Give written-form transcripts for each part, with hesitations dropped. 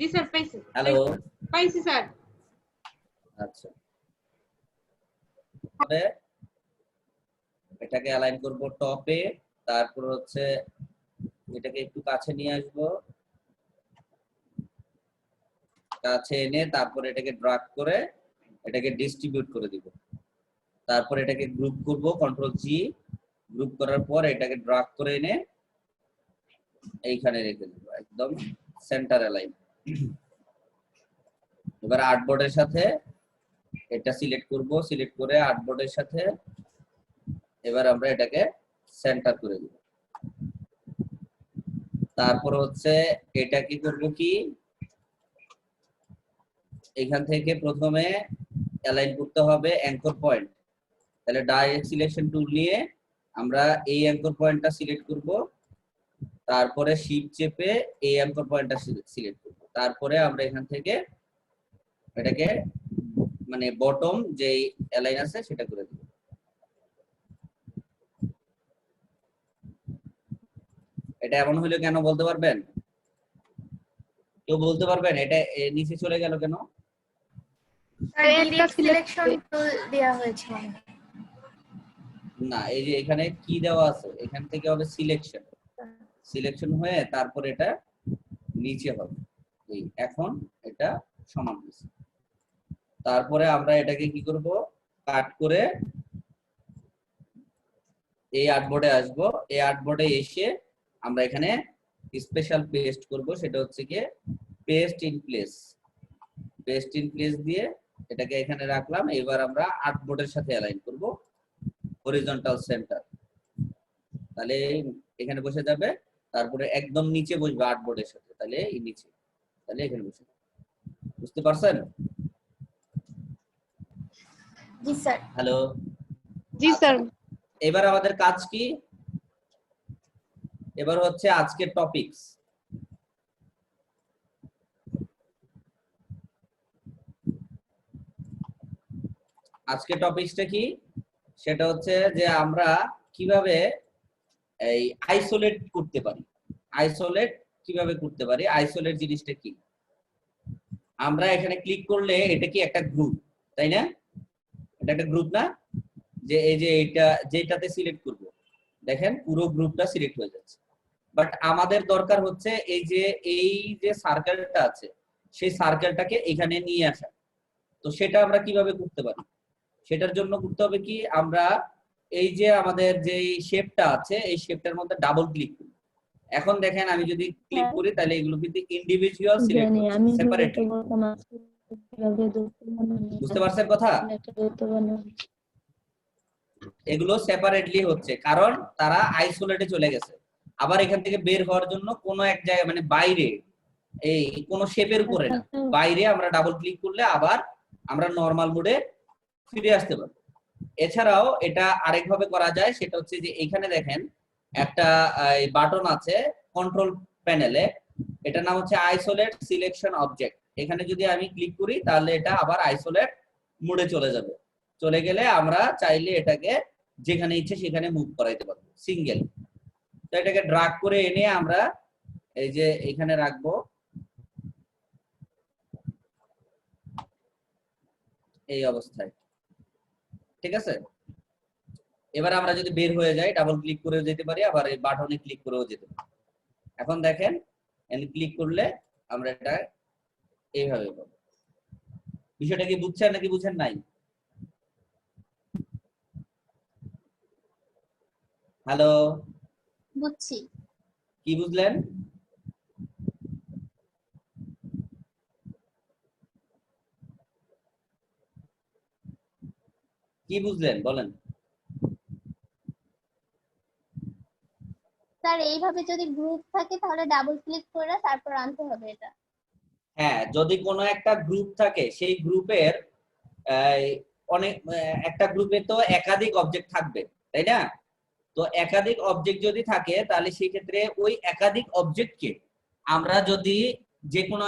জি sir পাইছি। Hello, পাইছি sir. আচ্ছা তবে এটাকে অ্যালাইন করব টপে, তারপর হচ্ছে এটাকে একটু কাছে নিয়ে আসব, কাছে এনে তারপর এটাকে ড্র্যাগ করে এটাকে ডিস্ট্রিবিউট করে দিব। তারপর এটাকে গ্রুপ করব, কন্ট্রোল জি, গ্রুপ করার পর এটাকে ড্র্যাগ করে এনে এইখানে রেখে দেব, একদম সেন্টার অ্যালাইন। এবার আর্টবোর্ডের সাথে এটা সিলেক্ট করব, সিলেক্ট করে আর্টবোর্ডের সাথে এবার আমরা এটাকে সেন্টার করে দিব। তারপর হচ্ছে এটা কি করব, কি এখান থেকে প্রথমে অ্যালাইন করতে হবে অ্যাঙ্কর পয়েন্ট। তাহলে ডাইরেক্ট সিলেকশন টুল নিয়ে আমরা এই অ্যাঙ্কর পয়েন্টটা সিলেক্ট করব, তারপরে শিফট চেপে এই অ্যাঙ্কর পয়েন্টটা সিলেক্ট করব, তারপরে আমরা এখান থেকে এটাকে মানে বটম যে অ্যালাইন আছে সেটা করে দেব। এটা এমন হলো কেন বলতে পারবেন? কেউ বলতে পারবেন এটা নিচে চলে গেল কেন? ডিলিট সিলেকশন টুল দেয়া হয়েছে। না, এই যে এখানে কি দেওয়া আছে, এখান থেকে হবে সিলেকশন, সিলেকশন হয়ে তারপর এটা নিচে হবে। এই এখন এটা সমান হয়েছে। তারপরে আমরা এটাকে কি করব, কাট করে এই আর্টবোর্ডে আসব। এই আর্টবোর্ডে এসে আমরা এখানে স্পেশাল পেস্ট করব, সেটা হচ্ছে কি paste in place. Paste in place দিয়ে এটাকে এখানে রাখলাম। এবার আমরা আর্টবোর্ডের সাথে অ্যালাইন করব হরিজন্টাল সেন্টার, তাহলে এখানে বসে যাবে। তারপরে একদম নিচে বসবে আর্টবোর্ডের সাথে, তাহলে এই নিচে, তাহলে এখানে বসে। বুঝতে পারছেন? জি স্যার। হ্যালো, জি স্যার। এবার আমাদের কাজ কি? এবার হচ্ছে আজকের টপিকস। আজকের টপিকসটা কি? সেটা হচ্ছে যে আমরা কিভাবে এই আইসোলেট করতে পারি। আইসোলেট কিভাবে করতে পারি, আইসোলেট জিনিসটা কি? আমরা এখানে ক্লিক করলে এটা কি একটা গ্রুপ, তাই না? এটা একটা গ্রুপ না? যে এই যে এটা যেটাতে সিলেক্ট করব, দেখেন পুরো গ্রুপটা সিলেক্ট হয়ে যাচ্ছে। বাট আমাদের দরকার হচ্ছে এই যে সার্কেলটা আছে সেই সার্কেলটাকে এখানে নিয়ে আসা। তো সেটা আমরা কিভাবে করতে পারি? সেটার জন্য করতে হবে কি, আমরা এই যে আমাদের যে শেপটা আছে এই শেপটার মধ্যে ডাবল ক্লিক করি। এখন দেখেন আমি যদি ক্লিক করি তাহলে এগুলো কিন্তু ইন্ডিভিজুয়াল সিলেক্ট হচ্ছে, সেপারেটলি। বুঝতে পারছেন কথা? এগুলো সেপারেটলি হচ্ছে কারণ তারা আইসোলেটে চলে গেছে। আবার এখান থেকে বের হওয়ার জন্য কোনো এক জায়গায় মানে বাইরে, এই কোনো শেপের উপরে না, বাইরে আমরা ডাবল ক্লিক করলে আবার আমরা নরমাল মোডে ফিরে আসতে পারবো। এছাড়াও এটা আরেকভাবে করা যায়, সেটা হচ্ছে যে এখানে দেখেন একটা বাটন আছে কন্ট্রোল প্যানেলে, এটার নাম হচ্ছে আইসোলেট সিলেকশন অবজেক্ট। এখানে যদি আমি ক্লিক করি তাহলে এটা আবার আইসোলেট মোডে চলে যাবে। চলে গেলে আমরা চাইলে এটাকে যেখানে ইচ্ছে সেখানে মুভ করাইতে পারবো সিঙ্গেল। তো এটাকে ড্রাগ করে এনে আমরা এই যে এখানে রাখবো, এই অবস্থায়। ঠিক আছে, এবার আমরা যদি বের হয়ে যাই ডাবল ক্লিক করেও যেতে পারি, আবার এই বাটনে ক্লিক করেও যেতে পারি। এখন দেখেন এখানে ক্লিক করলে আমরা এটা এইভাবে পাবো। বিষয়টা কি বুঝছেন নাকি বুঝেন নাই? হ্যালো, বুঝছি। কি বুঝলেন? কি বুঝলেন বলেন? স্যার এইভাবে যদি গ্রুপ থাকে তাহলে ডাবল ক্লিক করে তারপর আনতে হবে এটা। হ্যাঁ, যদি কোনো একটা গ্রুপ থাকে সেই গ্রুপের অনেক একটা গ্রুপে তো একাধিক অবজেক্ট থাকবে, তাই না? তো একাধিক অবজেক্ট যদি থাকে তাহলে সেই ক্ষেত্রে ওই একাধিক অবজেক্টকে আমরা যদি যে কোনো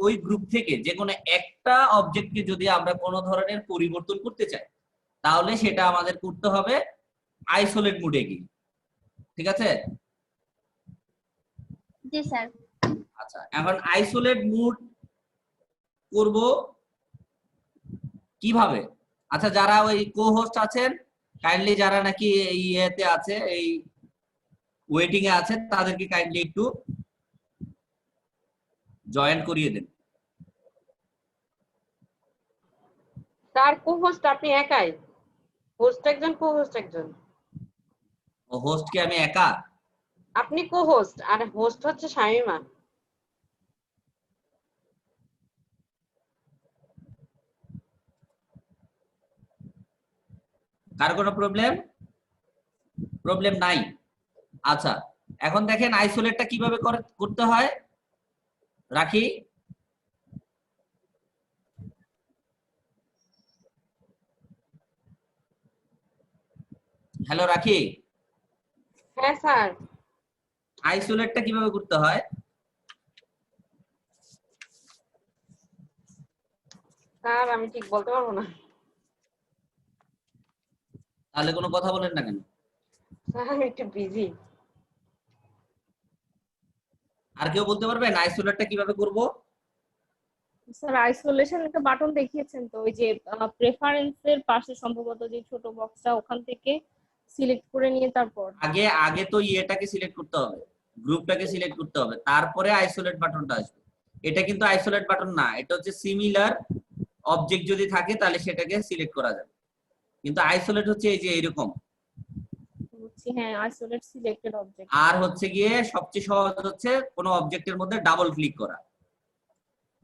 ওই গ্রুপ থেকে যে কোনো একটা অবজেক্টকে যদি আমরা কোনো ধরনের পরিবর্তন করতে চাই তাহলে সেটা আমাদের করতে হবে আইসোলেট মোডে গিয়ে। ঠিক আছে? জি স্যার। আচ্ছা, এখন আইসোলেট মুড করব কিভাবে? আচ্ছা, যারা ওই কো-হোস্ট আছেন, কাইন্ডলি যারা নাকি এই ইয়েতে আছে, এই ওয়েটিং এ আছে, তাদেরকে কাইন্ডলি একটু জয়েন করিয়ে দেন। স্যার কো-হোস্ট আপনি একাই, হোস্ট একজন কো-হোস্ট একজন। ও হোস্ট কি আমি একা? আপনি কো-হোস্ট আর হোস্ট হচ্ছে শামিমা। কার কোনো প্রবলেম নাই? আচ্ছা, এখন দেখেন আইসোলেটটা কিভাবে করতে হয়। রাখি, হ্যালো রাখি, হ্যাঁ স্যার। আইসোলেটটা কিভাবে করতে হয়? স্যার আমি ঠিক বলতে পারবো না তাহলে কোনো কথা বলেন না কেন? স্যার, আমি একটু বিজি। আর কেউ বলতে পারবেন আইসোলেটটা কিভাবে করব? স্যার আইসোলেশন একটা বাটন দেখিয়েছেন তো, ওই যে প্রেফারেন্সের পাশে সম্ভবত যে ছোট বক্সটা, ওখান থেকে সিলেক্ট করে নিয়ে তারপর আগে তো ইয়েটাকে সিলেক্ট করতে হবে, গ্রুপটাকে সিলেক্ট করতে হবে, তারপরে আইসোলেট বাটনটা আসবে। এটা কিন্তু আইসোলেট বাটন না, এটা হচ্ছে সিমিলার অবজেক্ট যদি থাকে তাহলে সেটাকে সিলেক্ট করা যাবে, কিন্তু আইসোলেট হচ্ছে এই যে এরকম। বুঝছি, হ্যাঁ আইসোলেট সিলেক্টেড অবজেক্ট। আর হচ্ছে গিয়ে সবচেয়ে সহজ হচ্ছে কোনো অবজেক্টের মধ্যে ডাবল ক্লিক করা।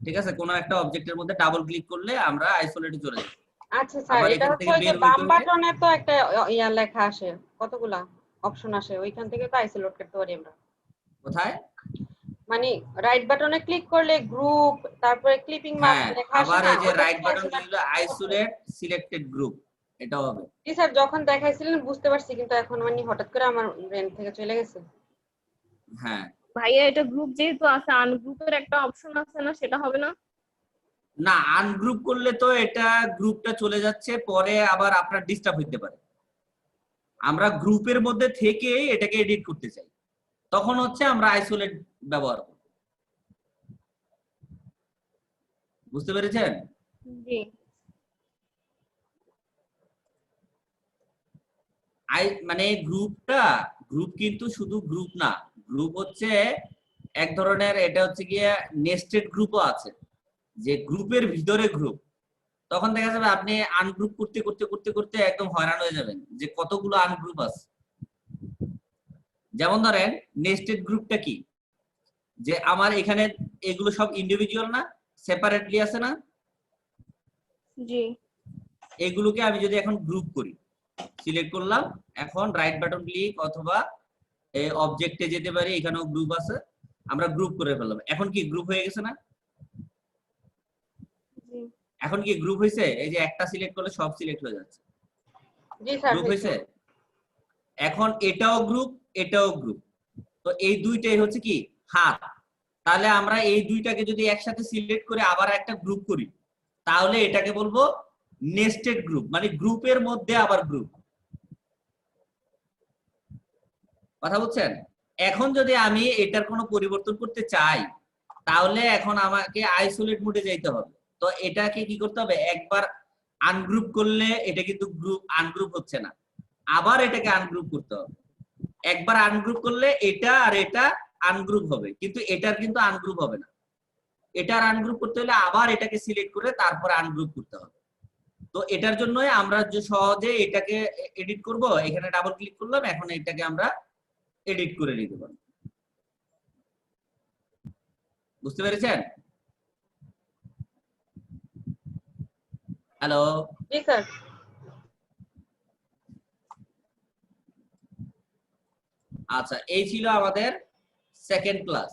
ঠিক আছে, কোনো একটা অবজেক্টের মধ্যে ডাবল ক্লিক করলে আমরা আইসোলেটে চলে যাব। আচ্ছা স্যার, আবার এটা এখান হচ্ছে থেকে ওই যে বের বাম হইতে হলে বাটনে তো একটা ইয়া লেখা আসে, কতগুলা অপশন আসে, ওইখান থেকে তো আইসোলেট করতে পারি আমরা। কোথায়? মানে রাইট বাটনে ক্লিক করলে গ্রুপ, তারপরে ক্লিপিং মার্ক হ্যাঁ, লেখা আসে আবার না, এই যে ওটা রাইট থেকে বাটন isolate দিলে আইসোলেট সিলেক্টেড গ্রুপ, এটা হবে। জি স্যার, যখন দেখাইছিলেন বুঝতে পারছি, কিন্তু এখন মানে হঠাৎ করে আমার ব্রেন থেকে চলে গেছে। হ্যাঁ, ভাইয়া এটা গ্রুপ যেহেতু আছে, আনগ্রুপের একটা অপশন আছে না, সেটা হবে না? না, আনগ্রুপ করলে তো এটা গ্রুপটা চলে যাচ্ছে, পরে আবার আপনার ডিস্টার্ব হইতে পারে। আমরা গ্রুপের মধ্যে থেকে এটাকে এডিট করতে চাই, তখন হচ্ছে আমরা আইসোলেট ব্যবহার করব। বুঝতে পেরেছেন? জি। মানে গ্রুপ কিন্তু শুধু গ্রুপ না, গ্রুপ হচ্ছে এক ধরনের, এটা হচ্ছে গিয়ে নেস্টেড গ্রুপও আছে, যে গ্রুপের ভিতরে গ্রুপ। তখন দেখা যাবে আপনি আনগ্রুপ করতে করতে করতে করতে একদম হয়রান হয়ে যাবেন যে কতগুলো আনগ্রুপ আছে। যেমন ধরেন নেস্টেড গ্রুপটা কি, যে আমার এখানে এগুলো সব ইন্ডিভিজুয়াল না, সেপারেটলি আছে না, জি। এগুলোকে আমি যদি এখন গ্রুপ করি, সিলেক্ট করলাম, এখন রাইট বাটন ক্লিক অথবা অবজেক্টে যেতে পারি, এখানেও গ্রুপ আছে, আমরা গ্রুপ করে ফেললাম। এখন কি গ্রুপ হয়ে গেছে না? জি। এখন কি গ্রুপ হয়েছে? এই যে একটা সিলেক্ট করলে সব সিলেক্ট হয়ে যাচ্ছে, জি স্যার, গ্রুপ হয়েছে। এখন এটাও গ্রুপ, এটাও গ্রুপ, তো এই দুইটাই হচ্ছে কি হাত। তাহলে আমরা এই দুইটাকে যদি একসাথে সিলেক্ট করে আবার একটা গ্রুপ করি, তাহলে এটাকে বলবো নেস্টেড গ্রুপ, মানে গ্রুপের মধ্যে আবার গ্রুপ। কথা বুঝছেন? এখন যদি আমি এটার কোনো পরিবর্তন করতে চাই, তাহলে এখন আমাকে আইসোলেট মোডে যাইতে হবে। তো এটাকে কি করতে হবে, একবার আনগ্রুপ করলে এটা কিন্তু গ্রুপ আনগ্রুপ হচ্ছে না, আবার এটাকে আনগ্রুপ করতে হবে। একবার আনগ্রুপ করলে এটা আর এটা আনগ্রুপ হবে, কিন্তু এটার কিন্তু আনগ্রুপ হবে না। এটার আনগ্রুপ করতে হলে আবার এটাকে সিলেক্ট করে তারপর আনগ্রুপ করতে হবে। তো এটার জন্যই আমরা যে সহজে এটাকে এডিট করব, এখানে ডাবল ক্লিক করলাম, এখন এটাকে আমরা এডিট করে নিতে পারবো। বুঝতে পেরেছেন? হ্যালো। জি স্যার। আচ্ছা, এই ছিল আমাদের সেকেন্ড ক্লাস।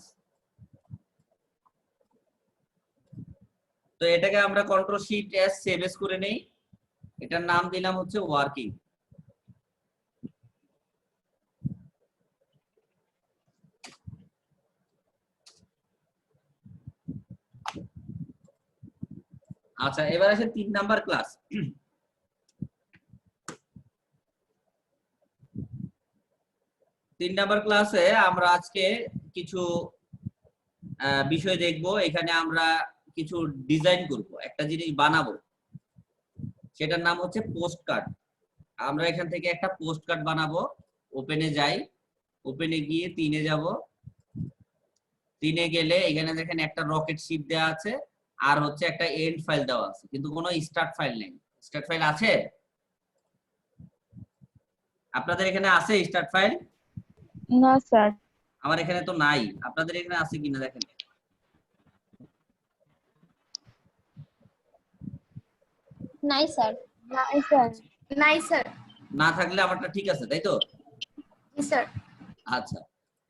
তো এটাকে আমরা control shift S save S করে নেই, এটার নাম দিলাম হচ্ছে ওয়ার্কিং। আচ্ছা, এবার আসে 3 নাম্বার ক্লাস। 3 নাম্বার ক্লাসে আমরা আজকে কিছু বিষয় দেখব। এখানে আমরা কিছু ডিজাইন করব, একটা জিনিস বানাবো, সেটার নাম হচ্ছে পোস্ট কার্ড। আমরা এখান থেকে একটা পোস্ট কার্ড বানাবো। ওপেনে যাই, ওপেনে গিয়ে 3-এ যাব। 3-এ গেলে এখানে দেখেন একটা রকেট শিপ দেওয়া আছে, আর হচ্ছে একটা এন্ড ফাইল দেওয়া আছে, কিন্তু কোনো স্টার্ট ফাইল নেই। স্টার্ট ফাইল আছে? আপনাদের এখানে আছে স্টার্ট ফাইল? না স্যার। আমার এখানে তো নাই, আপনাদের এখানে আছে কিনা দেখেন। নাই স্যার। নাই স্যার। নাই স্যার। না থাকলে আমারটা ঠিক আছে, তাই তো? জি স্যার। আচ্ছা,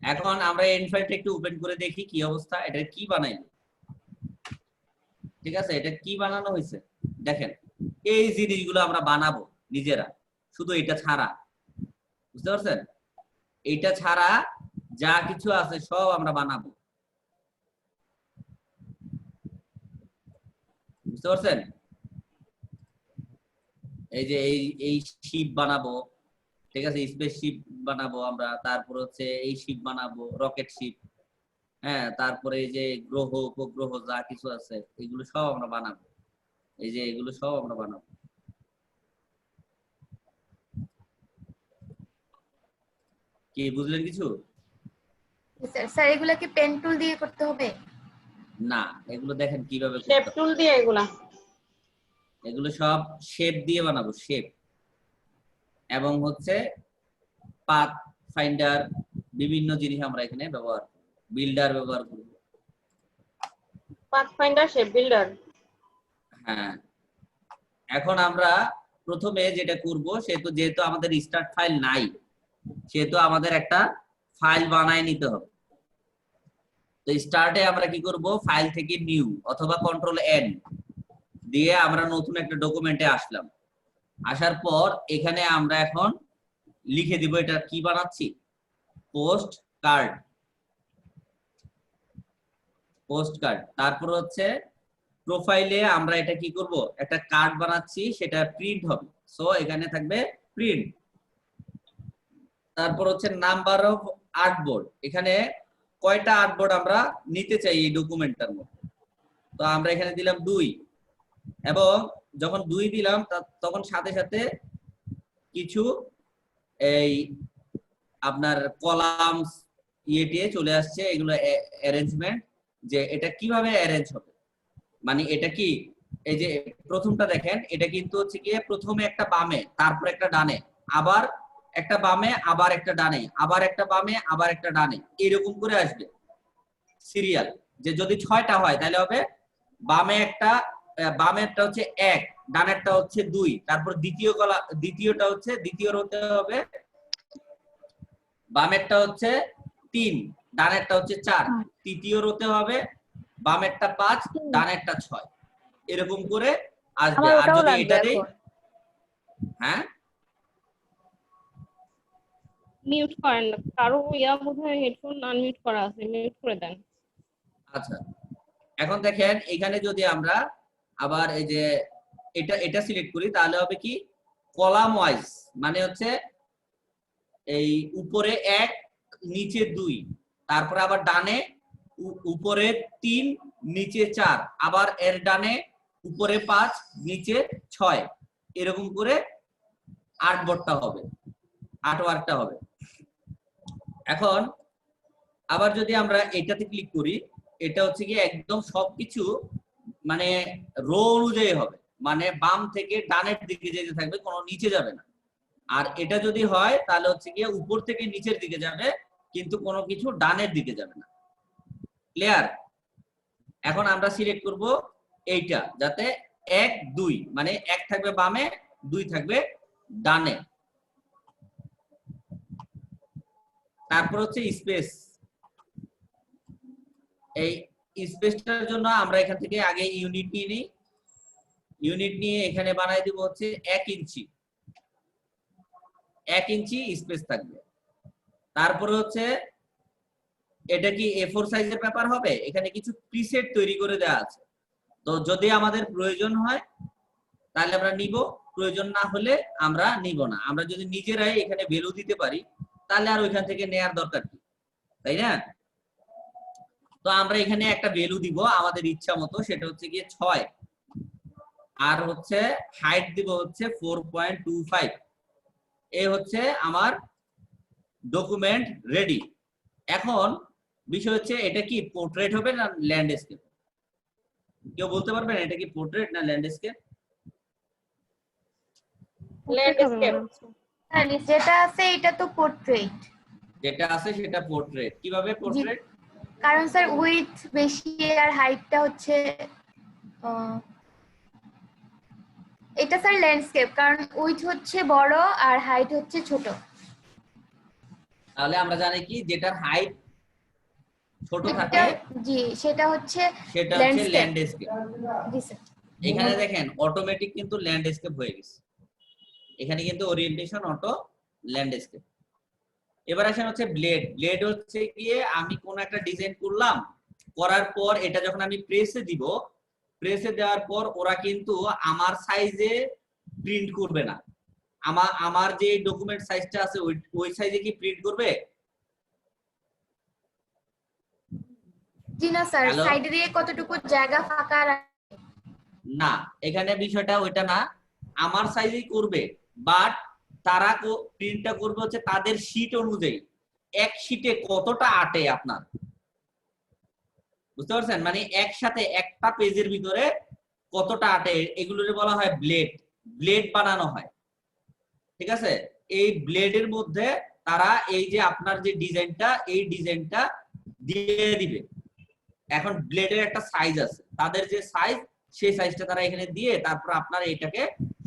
এখন আমরা এন্ড ফাইলটা একটু ওপেন করে দেখি কি অবস্থা। এটা কি বানাইলো? ঠিক আছে, এটা কি বানানো হয়েছে দেখেন। এই জিনিসগুলো আমরা বানাবো নিজেরা, শুধু এটা ছাড়া। বুঝতে পারছেন? এটা ছাড়া যা কিছু আছে সব আমরা বানাবো। বুঝতে পারছেন? এই যে এই শিপ বানাবো, ঠিক আছে, স্পেস শিপ বানাবো আমরা। তারপর হচ্ছে এই শিপ বানাবো, রকেট শিপ। হ্যাঁ, তারপরে এই যে গ্রহ উপগ্রহ যা কিছু আছে এগুলো সব আমরা বানাবো। এই যে এগুলো সব আমরা বানাবো। কি বুঝলেন কিছু? স্যার স্যার এগুলা কি পেন টুল দিয়ে করতে হবে? না, এগুলো দেখেন কিভাবে শেপ করতে টুল দিয়ে এগুলা। এগুলো সব শেপ দিয়ে বানাবো, শেপ। এবং হচ্ছে পাথ ফাইন্ডার, বিভিন্ন জিনিস আমরা এখানে ব্যবহার করব, বিল্ডার ব্যবহার করব। Pathfinder, shape builder. হ্যাঁ, এখন আমরা প্রথমে যেটা করব, যেহেতু আমাদের স্টার্ট ফাইল নাই, সেহেতু আমাদের একটা ফাইল বানায় নিতে হবে। তো স্টার্টে আমরা কি করব, ফাইল থেকে নিউ অথবা কন্ট্রোল এন দিয়ে আমরা নতুন একটা ডকুমেন্টে আসলাম। আসার পর এখানে আমরা এখন লিখে দিব এটা কি বানাচ্ছি, পোস্ট কার্ড। Post card. তারপর হচ্ছে প্রোফাইলে আমরা এটা কি করব, একটা কার্ড বানাচ্ছি, সেটা প্রিন্ট হবে। সো এখানে থাকবে প্রিন্ট। তারপর হচ্ছে নাম্বার অফ আর্টবোর্ড, এখানে কয়টা আর্টবোর্ড আমরা নিতে চাই এই ডকুমেন্টটার মধ্যে। তো আমরা এখানে দিলাম 2, এবং যখন 2 দিলাম তখন সাথে সাথে কিছু এই আপনার কলামস ইয়েটিয়ে চলে আসছে, এগুলো অ্যারেঞ্জমেন্ট, যে এটা কিভাবে অ্যারেঞ্জ হবে। মানে এটা কি, এই যে প্রথমটা দেখেন, এটা কিন্তু হচ্ছে গিয়ে প্রথমে একটা বামে, তারপর একটা ডানে, আবার একটা বামে, আবার একটা ডানে, আবার একটা বামে, আবার একটা ডানে, এরকম করে আসবে সিরিয়াল। যে যদি 6টা হয় তাহলে হবে বামে একটা, বামেরটা হচ্ছে 1, ডানেরটা হচ্ছে 2, তারপর দ্বিতীয়টা হচ্ছে, দ্বিতীয় হতে হবে, বামেরটা হচ্ছে 3, ডানেরটা হচ্ছে 4, তৃতীয় হতে হবে বামেরটা 5, ডানেরটা 6, এরকম করে আসবে। আর যদি এটা দেই, হ্যাঁ মিউট করেন না, কারো বোধহয় হেডফোন আনমিউট করা আছে, মিউট করে দেন। আচ্ছা, এখন দেখেন এখানে যদি আমরা আবার এই যে এটা সিলেক্ট করি, তাহলে হবে কি, কলাম ওয়াইজ, মানে হচ্ছে এই উপরে 1, নিচে 2, তারপর আবার ডানে উপরে 3, নিচে 4, আবার এর ডানে উপরে 5, নিচে 6, এরকম করে আর্টবোর্ডটা হবে, আর্টওয়ার্কটা হবে। এখন আবার যদি আমরা এটাতে ক্লিক করি, এটা হচ্ছে কি একদম সবকিছু মানে রো অনুযায়ী হবে, মানে বাম থেকে ডানের দিকে যেতে থাকবে, কোনো নিচে যাবে না। আর এটা যদি হয় তাহলে হচ্ছে গিয়ে উপর থেকে নিচের দিকে যাবে, কিন্তু কোনো কিছু ডানের দিকে যাবে না। ক্লিয়ার? এখন আমরা সিলেক্ট করব এইটা, যাতে 1, 2, মানে 1 থাকবে বামে, 2 থাকবে ডানে। তারপর হচ্ছে স্পেস। এই স্পেসটার জন্য আমরা এখান থেকে আগে ইউনিট নিয়ে নিই। ইউনিট নিয়ে এখানে বানাই দিব হচ্ছে 1 ইঞ্চি। 1 ইঞ্চি স্পেস থাকবে। তারপরে হচ্ছে এটা কি A4 সাইজের পেপার হবে, এখানে কিছু প্রিসেট তৈরি করে দেওয়া আছে। তো যদি আমাদের প্রয়োজন হয় তাহলে আমরা নিব, প্রয়োজন না হলে আমরা নিব না। আমরা যদি নিজেরাই এখানে ভ্যালু দিতে পারি তাহলে আর ওইখান থেকে নেয়ার দরকার কি, তাই না? তো তো আমরা এখানে একটা ভ্যালু দিব আমাদের ইচ্ছা মতো, সেটা হচ্ছে গিয়ে 6, আর হচ্ছে হাইট দিব হচ্ছে 4.25। এই হচ্ছে আমার ডকুমেন্ট রেডি। এখন বিষয় হচ্ছে এটা কি পোর্ট্রেট হবে না ল্যান্ডস্কেপ? কেউ বলতে পারবেন এটা কি পোর্ট্রেট না ল্যান্ডস্কেপ? ল্যান্ডস্কেপ। যেটা আছে এটা তো পোর্ট্রেট, যেটা আছে সেটা পোর্ট্রেট। কিভাবে পোর্ট্রেট? কারণ স্যার উইথ বেশি আর হাইটটা হচ্ছে এটা স্যার ল্যান্ডস্কেপ, কারণ উইথ হচ্ছে বড় আর হাইট হচ্ছে ছোট। তাহলে আমরা জানি কি যেটার হাইট ছোট থাকে জি সেটা হচ্ছে সেটা হচ্ছে ল্যান্ডস্কেপ। জি স্যার। এখানে দেখেন অটোমেটিক কিন্তু ল্যান্ডস্কেপ হয়ে গেছে, এখানে কিন্তু ওরিয়েন্টেশন অটো ল্যান্ডস্কেপ। এবার আসেন হচ্ছে ব্লেড। ব্লেড হচ্ছে গিয়ে আমি কোন একটা ডিজাইন করলাম, করার পর এটা যখন আমি প্রেসে দিব, প্রেসে দেওয়ার পর ওরা কিন্তু আমার সাইজে প্রিন্ট করবে না। আমার যে ডকুমেন্ট সাইজটা আছে ওই সাইজে কি প্রিন্ট করবে? জি না স্যার, Hello? সাইডে দিয়ে কতটুকু জায়গা ফাঁকা না, এখানে বিষয়টা ওইটা না, আমার সাইজেই করবে, বাট তারা প্রিন্টটা করবে হচ্ছে তাদের শীট অনুযায়ী। এক শীটে কতটা আটে আপনার, বুঝতে পারছেন? মানে একসাথে একটা পেজের ভিতরে কতটা আটে, এগুলোরে বলা হয় ব্লেড। ব্লেড বানানো হয়, ঠিক আছে? এই ব্লেডের মধ্যে তারা এই যে আপনার যে ডিজাইনটা, এই ডিজাইনটা দিয়ে দিবে। এখন ব্লেডের একটা সাইজ আছে, তাদের যে সাইজ সেই সাইজটা তারা এখানে দিয়ে তারপর আপনার এটাকে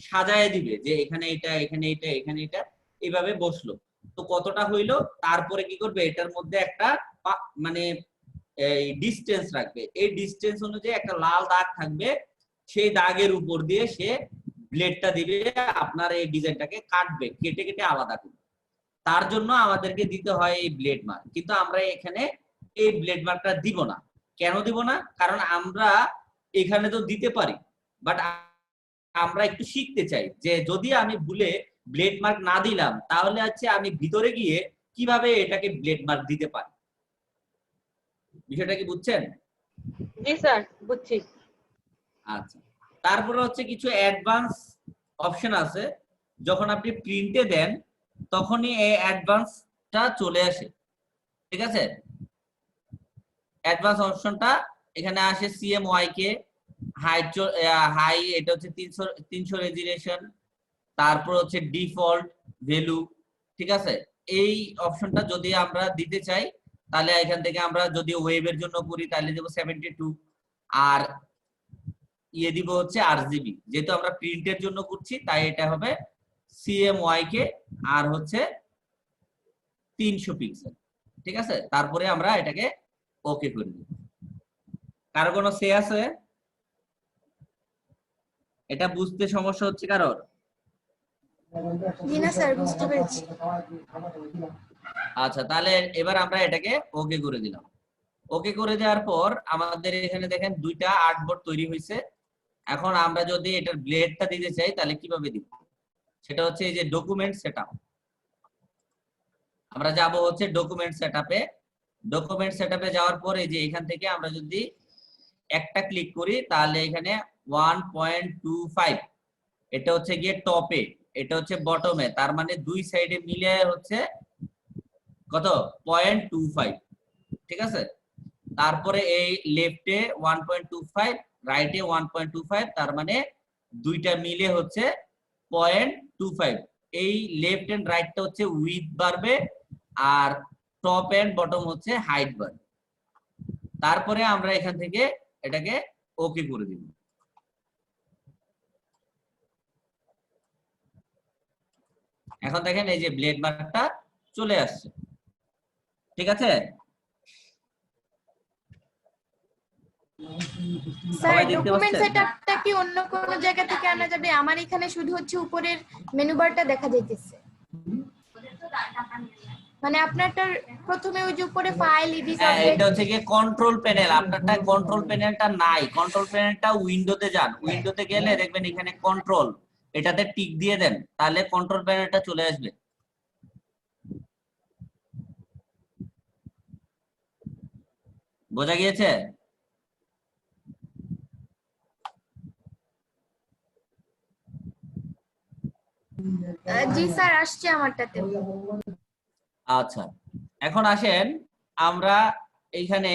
সাজায় দিবে, যে এখানে এটা, এখানে এটা, এখানে এটা, এইভাবে বসলো। তো কতটা হইলো, তারপরে কি করবে, এটার মধ্যে একটা মানে এই ডিসটেন্স রাখবে। এই ডিসটেন্স অনুযায়ী একটা লাল দাগ থাকবে, সেই দাগের উপর দিয়ে সে ব্লেডটা দিবে, আপনার এই ডিজাইনটাকে কাটবে, কেটে কেটে আলাদা করবে। তার জন্য আমাদেরকে দিতে হয় এই ব্লেড মার্ক, কিন্তু আমরা এখানে এই ব্লেড মার্কটা দিব না। কেন দিব না? কারণ আমরা এখানে তো দিতে পারি, বাট আমরা একটু শিখতে চাই যে যদি আমি ভুলে ব্লেড মার্ক না দিলাম তাহলে হচ্ছে আমি ভিতরে গিয়ে কিভাবে এটাকে ব্লেড মার্ক দিতে পারি। বিষয়টা কি বুঝছেন? জি স্যার, বুঝছি। আচ্ছা, তারপরে হচ্ছে কিছু অ্যাডভান্স অপশন আছে, যখন আপনি প্রিন্টে দেন তখনই এই অ্যাডভান্সটা চলে আসে, ঠিক আছে? অ্যাডভান্স অপশনটা এখানে আসে CMYK হাই, এটা হচ্ছে 300 রেজুলেশন, তারপর হচ্ছে ডিফল্ট ভ্যালু, ঠিক আছে? এই অপশনটা যদি আমরা দিতে চাই তাহলে এখান থেকে আমরা যদি ওয়েবের জন্য করি তাহলে দেব 72, আর ইয়ে দিব হচ্ছে RGB। যেহেতু আমরা প্রিন্টের জন্য করছি তাই এটা হবে CMYK আর হচ্ছে 300 পিক্সেল, ঠিক আছে? তারপরে আমরা এটাকে ওকে করে দিব। কারো কোনো সে আছে? এটা বুঝতে সমস্যা হচ্ছে কারোর? জি না স্যার, বুঝতে পেরেছি। আচ্ছা, তাহলে এবার আমরা এটাকে ওকে করে দিলাম। ওকে করে দেওয়ার পর আমাদের এখানে দেখেন দুইটা আর্টবোর্ড তৈরি হয়েছে। এখন আমরা যদি এটার ব্লেডটা দিতে চাই তাহলে কিভাবে দিব, সেটা হচ্ছে এই যে ডকুমেন্ট সেটআপ। আমরা যাব হচ্ছে ডকুমেন্ট সেটআপে। ডকুমেন্ট সেটআপে যাওয়ার পরে যে এখান থেকে আমরা যদি একটা ক্লিক করি তাহলে এখানে 1.25, এটা হচ্ছে গিয়ে টপে, এটা হচ্ছে বটমে, তার মানে দুই সাইডে মিলে হচ্ছে কত 0.25, ঠিক আছে? তারপরে এই লেফটে 1.25, রাইটে 1.25, তার মানে দুইটা মিলে হচ্ছে 0.25। এই লেফট এন্ড রাইটটা হচ্ছে উইথ বাড়বে আর টপ এন্ড বটম হচ্ছে হাইট বাড়বে। তারপরে আমরা এখান থেকে এটাকে ওকে করে দিব। এখন দেখেন এই যে ব্লেড মার্কটা চলে আসছে, ঠিক আছে? স্যার সবাই দেখতে ডকুমেন্ট পাচ্ছেন? সেটআপটা কি অন্য কোনো জায়গা থেকে আনা যাবে? আমার এখানে শুধু হচ্ছে উপরের মেনু বারটা দেখা যাইতেছে, মানে আপনারটার প্রথমে ওই যে উপরে ফাইল ইডিট এটা হচ্ছে কি কন্ট্রোল প্যানেল, আপনারটা কন্ট্রোল প্যানেলটা নাই। কন্ট্রোল প্যানেলটা উইন্ডোতে যান, উইন্ডোতে গেলে দেখবেন এখানে কন্ট্রোল, এটাতে টিক দিয়ে দেন তাহলে কন্ট্রোল প্যানেলটা চলে আসবে। বোঝা গিয়েছে? জি স্যার, আসছে আমারটাতে। আচ্ছা, এখন আসেন আমরা এইখানে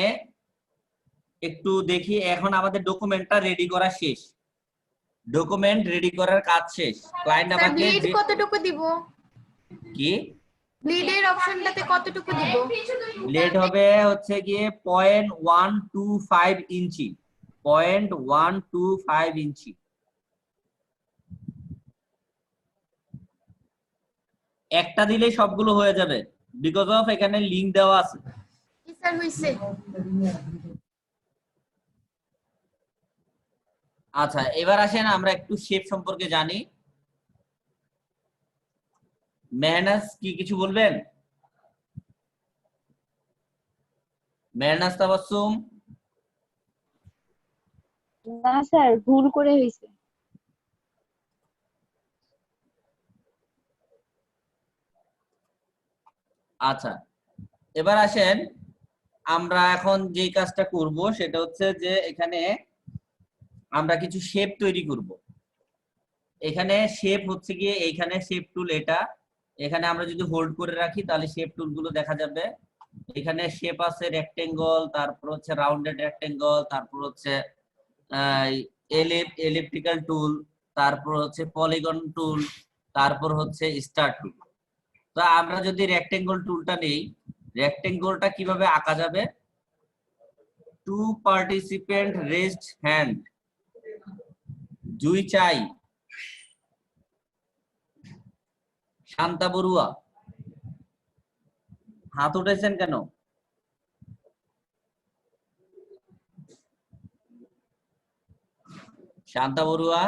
একটু দেখি। এখন আমাদের ডকুমেন্টটা রেডি করা শেষ, ডকুমেন্ট রেডি করার কাজ শেষ। ক্লায়েন্ট স্যার আমাকে ব্লিড কতটুকু দিব? কি ব্লিডের অপশনটাতে কতটুকু দিব? ব্লেড হবে হচ্ছে গিয়ে 0.125 ইঞ্চি, 0.125 ইঞ্চি। একটা দিলেই সবগুলো হয়ে যাবে, বিকজ অফ এখানে লিংক দেওয়া আছে। জি স্যার, হইছে। আচ্ছা, এবার আসেন আমরা একটু শেপ সম্পর্কে জানি। মেহনাজ কি কিছু বলবেন? মেহনাজ তাবাসসুম? না স্যার, ভুল করে হয়েছে। আচ্ছা, এবার আসেন আমরা এখন যে কাজটা করব সেটা হচ্ছে যে এখানে আমরা কিছু শেপ তৈরি করব। এখানে শেপ হচ্ছে গিয়ে এইখানে শেপ টুল, এটা এখানে আমরা যদি হোল্ড করে রাখি তাহলে শেপ টুল গুলো দেখা যাবে। এখানে শেপ আছে রেক্টেঙ্গল, তারপর হচ্ছে রাউন্ডেড রেক্টেঙ্গল, তারপর হচ্ছে এলিপ্টিক্যাল টুল, তারপর হচ্ছে পলিগন টুল, তারপর হচ্ছে স্টার টুল। তো আমরা যদি রেক্টেঙ্গল টুলটা নেই, রেক্টেঙ্গলটা কিভাবে আঁকা যাবে? টু পার্টিসিপেন্ট রেজড হ্যান্ড, জুই চাই, শান্তা বড়ুয়া, হাত উঠেছেন কেন? শান্তা বড়ুয়া,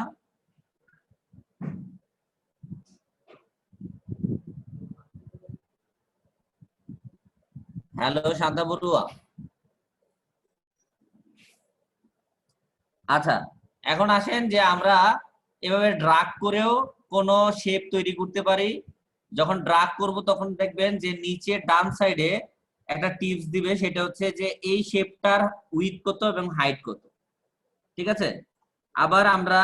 হ্যালো শান্তা বড়ুয়া। আচ্ছা, এখন আসেন যে আমরা এভাবে ড্রাগ করেও কোনো শেপ তৈরি করতে পারি। যখন ড্রাগ করব তখন দেখবেন যে নিচে ডান সাইডে একটা টিপস দিবে, সেটা হচ্ছে যে এই শেপটার উইথ কত এবং হাইট কত। ঠিক আছে? আবার আমরা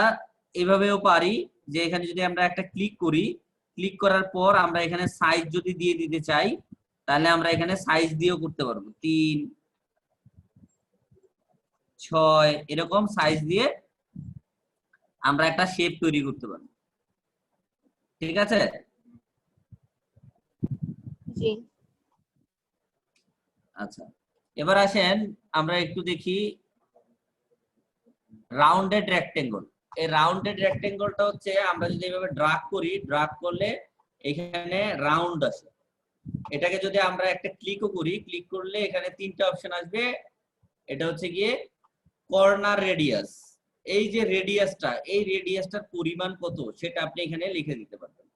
এভাবেও পারি যে এখানে যদি আমরা একটা ক্লিক করি, ক্লিক করার পর আমরা এখানে সাইজ যদি দিয়ে দিতে চাই তাহলে আমরা এখানে সাইজ দিয়েও করতে পারবো, 3, 6 এরকম সাইজ দিয়ে আমরা একটা শেপ তৈরি করতে পারবো। ঠিক আছে? জি। আচ্ছা, এবার আসেন আমরা একটু দেখি রাউন্ডেড রেক্টেঙ্গল। এই রাউন্ডেড রেক্টেঙ্গলটা হচ্ছে আমরা যদি এভাবে ড্রাগ করি, ড্রাগ করলে এখানে রাউন্ড আসে। এটাকে যদি আমরা একটা ক্লিকও করি, ক্লিক করলে এখানে 3টা অপশন আসবে। এটা হচ্ছে গিয়ে কর্নার রেডিয়াস। এই যে রেডিয়াসটা, এই রেডিয়াসটার পরিমাণ কত সেটা আপনি এখানে লিখে দিতে পারবেন।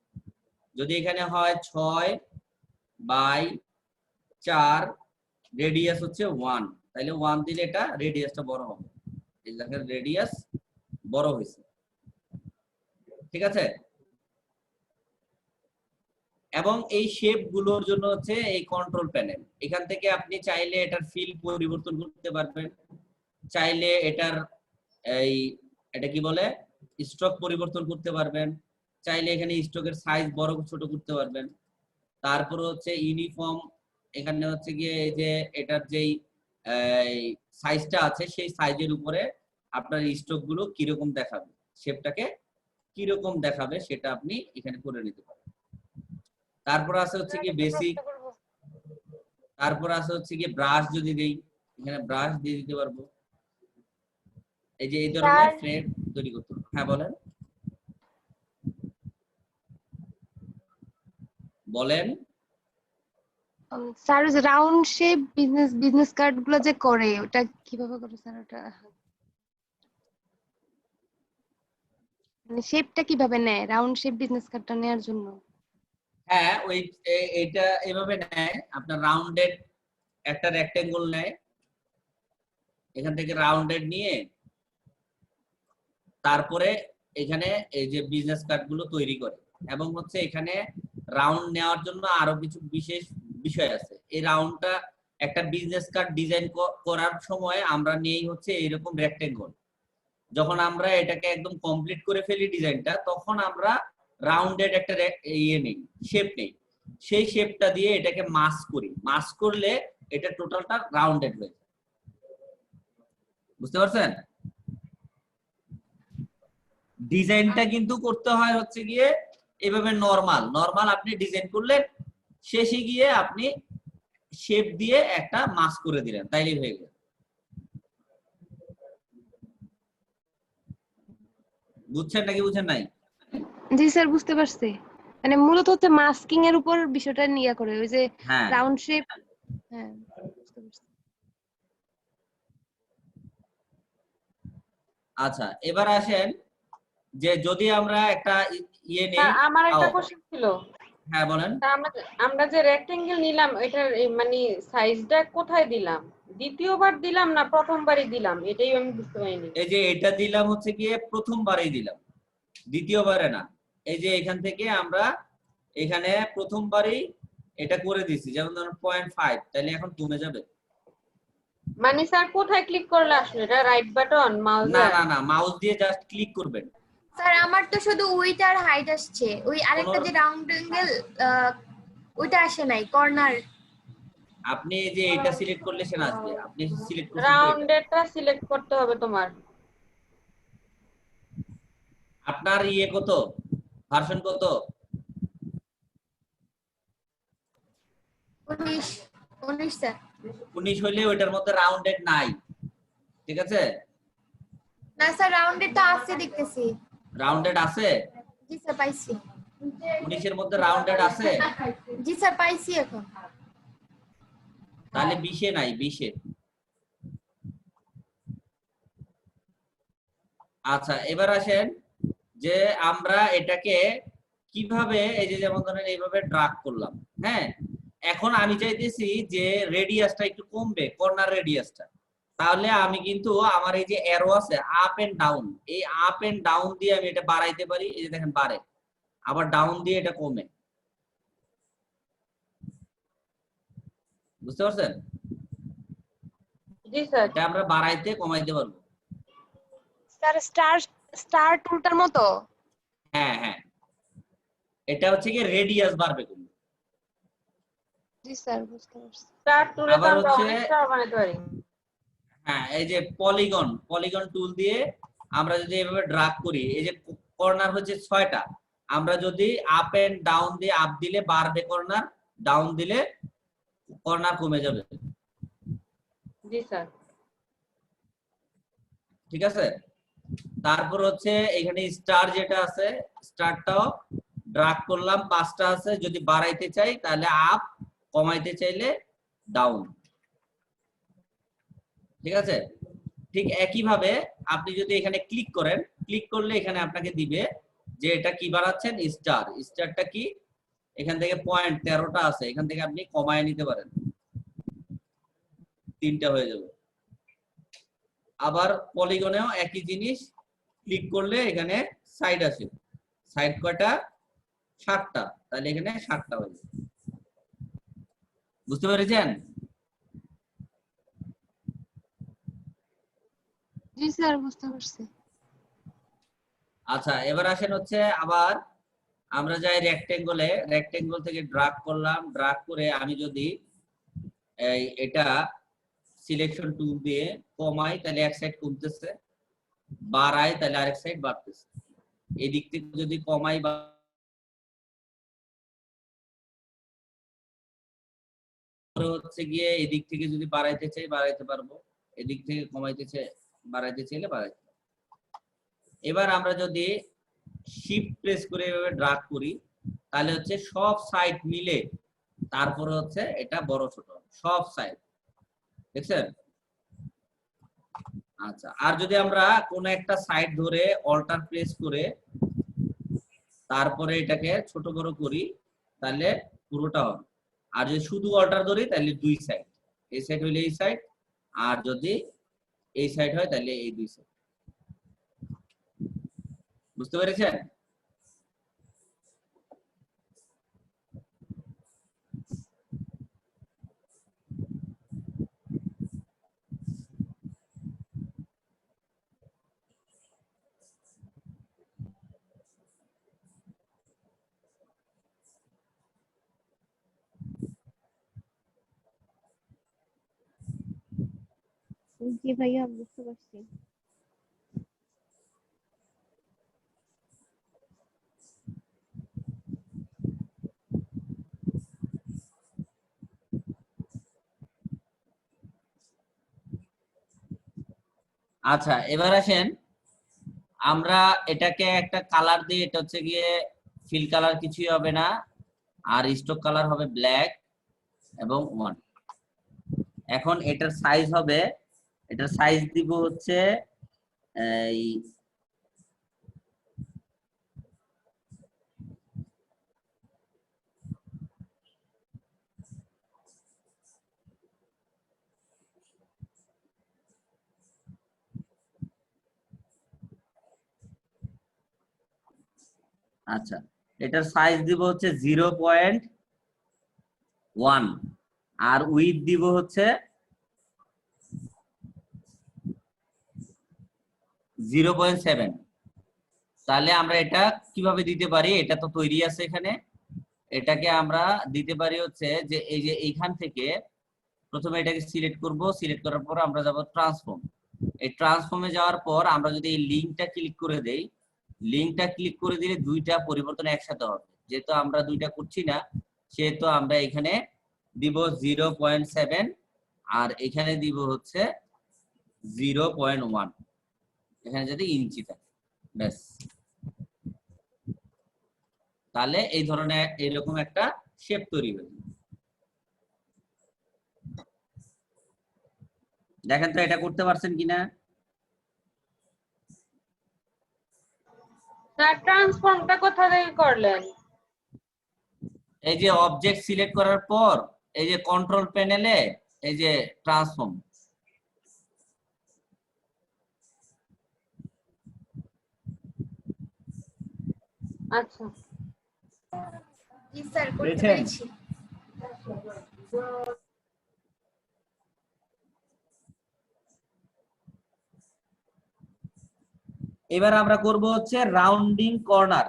যদি এখানে হয় 6/4, রেডিয়াস হচ্ছে 1, তাহলে 1 দিলে এটা রেডিয়াসটা বড় হবে। এই দেখেন রেডিয়াস বড় হয়েছে। ঠিক আছে? এবং এই শেপ গুলোর জন্য হচ্ছে এই কন্ট্রোল প্যানেল। এখান থেকে আপনি চাইলে এটার ফিল পরিবর্তন করতে পারবেন, চাইলে এটার এটা কি বলে স্ট্রোক পরিবর্তন করতে পারবেন, চাইলে এখানে স্ট্রোকের সাইজ বড় ছোট করতে পারবেন। তারপর হচ্ছে ইউনিফর্ম, এখানে হচ্ছে গিয়ে এই যে এটার যেই সাইজটা আছে সেই সাইজের উপরে আপনার স্ট্রোক গুলো কিরকম দেখাবে, শেপটাকে কিরকম দেখাবে সেটা আপনি এখানে করে নিতে পারেন। তারপর আছে হচ্ছে কি বেসিক, তারপর আছে হচ্ছে কি ব্রাশ, যদি দেই এখানে ব্রাশ দিয়ে দিতে পারবো। এই যে এই ধরনের ফ্রেম তৈরি করতে পারবো। হ্যাঁ বলেন বলেন। Sir round shape business card গুলো যে করে ওটা কিভাবে করে স্যার? ওটা মানে শেপটা কিভাবে নেয় রাউন্ড শেপ বিজনেস কার্ডটা নেয়ার জন্য? হ্যাঁ, ওই এটা এভাবে নেয়, আপনার রাউন্ডেড একটা রেক্টেঙ্গল নেয়, এখান থেকে রাউন্ডেড নিয়ে তারপরে এখানে এই যে বিজনেস কার্ড গুলো তৈরি করে। এবং হচ্ছে এখানে রাউন্ড নেওয়ার জন্য আরো কিছু বিশেষ বিষয় আছে। এই রাউন্ডটা একটা বিজনেস কার্ড ডিজাইন করার সময় আমরা নেই হচ্ছে এরকম রেক্টেঙ্গল। যখন আমরা এটাকে একদম কমপ্লিট করে ফেলি ডিজাইনটা, তখন আমরা রাউন্ডেড একটা ইয়ে নেই, শেপ নেই। সেই শেপটা দিয়ে এটাকে মাস্ক করি, মাস্ক করলে এটা টোটালটা রাউন্ডেড হয়ে যায়। বুঝতে পারছেন? ডিজাইনটা কিন্তু করতে হয় হচ্ছে গিয়ে এভাবে নরমাল নরমাল আপনি ডিজাইন করলেন, শেষে গিয়ে আপনি শেপ দিয়ে একটা মাস্ক করে দিলেন, তাইলেই হয়ে গেল। বুঝছেন নাকি বুঝছেন নাই? জি স্যার, বুঝতে পারছি। মানে মূলত হচ্ছে মাস্কিং এর উপর বিষয়টা নিয়ে করে, ওই যে হ্যাঁ রাউন্ড শেপ। হ্যাঁ, বুঝতে পারছি। আচ্ছা, এবার আসেন যে যদি আমরা একটা ইয়ে নেই। স্যার আমার একটা কোশ্চেন ছিল। হ্যাঁ বলেন। তা আমরা যে রেক্টেঙ্গেল নিলাম, এটার মানে সাইজটা কোথায় দিলাম? দ্বিতীয়বার দিলাম না প্রথমবারই দিলাম? এটাই আমি বুঝতে পারিনি। এই যে এটা দিলাম হচ্ছে গিয়ে প্রথমবারই দিলাম, দ্বিতীয়বারে না। এই যে এখান থেকে আমরা এখানে প্রথমবারই এটা করে দিছি, যেমন ধরুন 0.5, তাহলে এখন কমে যাবে। মানে স্যার কোথায় ক্লিক করলে আসলে এটা? Right button mouse? না না না, মাউস দিয়ে জাস্ট ক্লিক করবেন। স্যার আমার তো শুধু উইথ আর হাইট আসছে, ওই আরেকটা যে রাউন্ড অ্যাঙ্গেল ওইটা আসে নাই, কর্নার। আপনি এই যে এটা সিলেক্ট করলে সেটা আসবে, আপনি সিলেক্ট করছেন তো এটা। রাউন্ডেডটা সিলেক্ট করতে হবে তোমার। আপনার ইয়ে কত, ভার্সন কত? 19 স্যার। 19 হইলে ওইটার মধ্যে রাউন্ডেড নাই, ঠিক আছে? না স্যার, রাউন্ডেড তো আছে দেখতেছি। রাউন্ডেড আছে? জি স্যার পাইছি। 19 এর মধ্যে রাউন্ডেড আছে? জি স্যার পাইছি এখন। তাহলে 20 এ নাই, 20 এ। আচ্ছা, এবার আসেন যে আমরা এটাকে কিভাবে, এই যে যেমন ধরেন এইভাবে ড্রাগ করলাম, হ্যাঁ। এখন আমি চাইতেছি যে রেডিয়াসটা একটু কমবে, কর্নার রেডিয়াসটা। তাহলে আমি কিন্তু আমার এই যে অ্যারো আছে আপ এন্ড ডাউন, এই আপ এন্ড ডাউন দিয়ে আমি এটা বাড়াইতে পারি। এই যে দেখেন বাড়ে, আবার ডাউন দিয়ে এটা কমে। বুঝতে পারছেন? জি স্যার। এটা আমরা বাড়াইতে কমাইতে পারবো। স্যার স্টার টুলটার মতো? হ্যাঁ হ্যাঁ, এটা হচ্ছে কি রেডিয়াস বাড়বে কিন্তু। জি স্যার, বুঝতে পারছি। স্টার্ট টুলে তো আবার আমরা হচ্ছে অনেক স্টার বানাতে পারি। হ্যাঁ, এই যে পলিগন টুল দিয়ে আমরা যদি এভাবে ড্রাগ করি, এই যে কর্নার হচ্ছে 6টা, আমরা যদি আপ এন্ড ডাউন দিয়ে আপ দিলে বাড়বে কর্নার, ডাউন দিলে কর্নার কমে যাবে। জি স্যার। ঠিক আছে? তারপর হচ্ছে এখানে স্টার যেটা আছে, স্টারটাও ড্রাগ করলাম, 5টা আছে। যদি বাড়াইতে চাই তাহলে আপ, কমাইতে চাইলে ডাউন। ঠিক আছে? ঠিক একই ভাবে আপনি যদি এখানে ক্লিক করেন, ক্লিক করলে এখানে আপনাকে দিবে যে এটা কি বাড়াচ্ছেন, স্টার। স্টারটা কি, এখান থেকে পয়েন্ট 13টা আছে, এখান থেকে আপনি কমায় নিতে পারেন, 3টা হয়ে যাবে। আবার পলিগনেও একই জিনিস, ক্লিক করলে এখানে সাইড আসে, সাইড কয়টা, 7টা, তাহলে এখানে 7টা হয়ে যাবে। বুঝতে পেরেছেন? জি স্যার, বুঝতে পারছি। আচ্ছা, এবার আসেন হচ্ছে আবার আমরা যাই রেক্টেঙ্গলে, রেক্টেঙ্গল থেকে ড্রাগ করলাম, ড্রাগ করে আমি যদি এটা সিলেকশন টুল দিয়ে কমাই তাহলে এক সাইড কমতেছে, বাড়াই তাহলে আরেক সাইড বাড়তেছে। এই দিক থেকে যদি কমাই বা হচ্ছে গিয়ে এদিক থেকে যদি বাড়াইতে চাই বাড়াইতে পারবো, এদিক থেকে কমাইতে চাই বাড়াইতে চাইলে বাড়াইতে পারবো। এবার আমরা যদি শিফট প্রেস করে এভাবে ড্রাগ করি তাহলে হচ্ছে সব সাইড মিলে তারপরে হচ্ছে এটা বড় ছোট সব সাইড, দেখছেন? আচ্ছা, আর যদি আমরা কোন একটা সাইড ধরে অল্টার প্রেস করে তারপরে এটাকে ছোট বড় করি তাহলে পুরোটা হবে। আর যদি শুধু অল্টার ধরি তাহলে দুই সাইড, এই সাইড হইলে এই সাইড, আর যদি এই সাইড হয় তাহলে এই দুই সাইড। বুঝতে পেরেছেন? জি ভাইয়া বুঝতে পারছি। আচ্ছা এবার আসেন আমরা এটাকে একটা কালার দিই, এটা হচ্ছে গিয়ে ফিল কালার, কিছুই হবে না, আর স্টক কালার হবে ব্ল্যাক এবং 1। এখন এটার সাইজ হবে, এটার সাইজ দিব হচ্ছে এই আচ্ছা এটার সাইজ দিব হচ্ছে 0.1 আর উইথ দিব হচ্ছে 0.7। তাহলে আমরা এটা কিভাবে দিতে পারি, এটা তো তৈরি আছে এখানে, এটাকে আমরা দিতে পারি হচ্ছে যে এই যে এইখান থেকে প্রথমে এটাকে সিলেক্ট করব, সিলেক্ট করার পর আমরা যাব ট্রান্সফর্ম। এই ট্রান্সফর্মে যাওয়ার পর আমরা যদি এই লিঙ্কটা ক্লিক করে দেই, লিঙ্কটা ক্লিক করে দিলে দুইটা পরিবর্তন একসাথে হবে। যেহেতু আমরা দুইটা করছি না সেহেতু আমরা এখানে দিব 0.7 আর এখানে দিব হচ্ছে 0.1, এখানে যদি ইঞ্চি থাকে ব্যাস। তাহলে এই ধরনের এরকম একটা শেপ তৈরি হয়ে যাবে। দেখেন তো এটা করতে পারছেন কিনা। স্যার ট্রান্সফর্মটা কোথা থেকে করলেন? এই যে অবজেক্ট সিলেক্ট করার পর এই যে কন্ট্রোল প্যানেলে এই যে ট্রান্সফর্ম, আচ্ছা জি স্যার করতে পেরেছেন? পেরেছি। এবার আমরা করব হচ্ছে রাউন্ডিং কর্নার।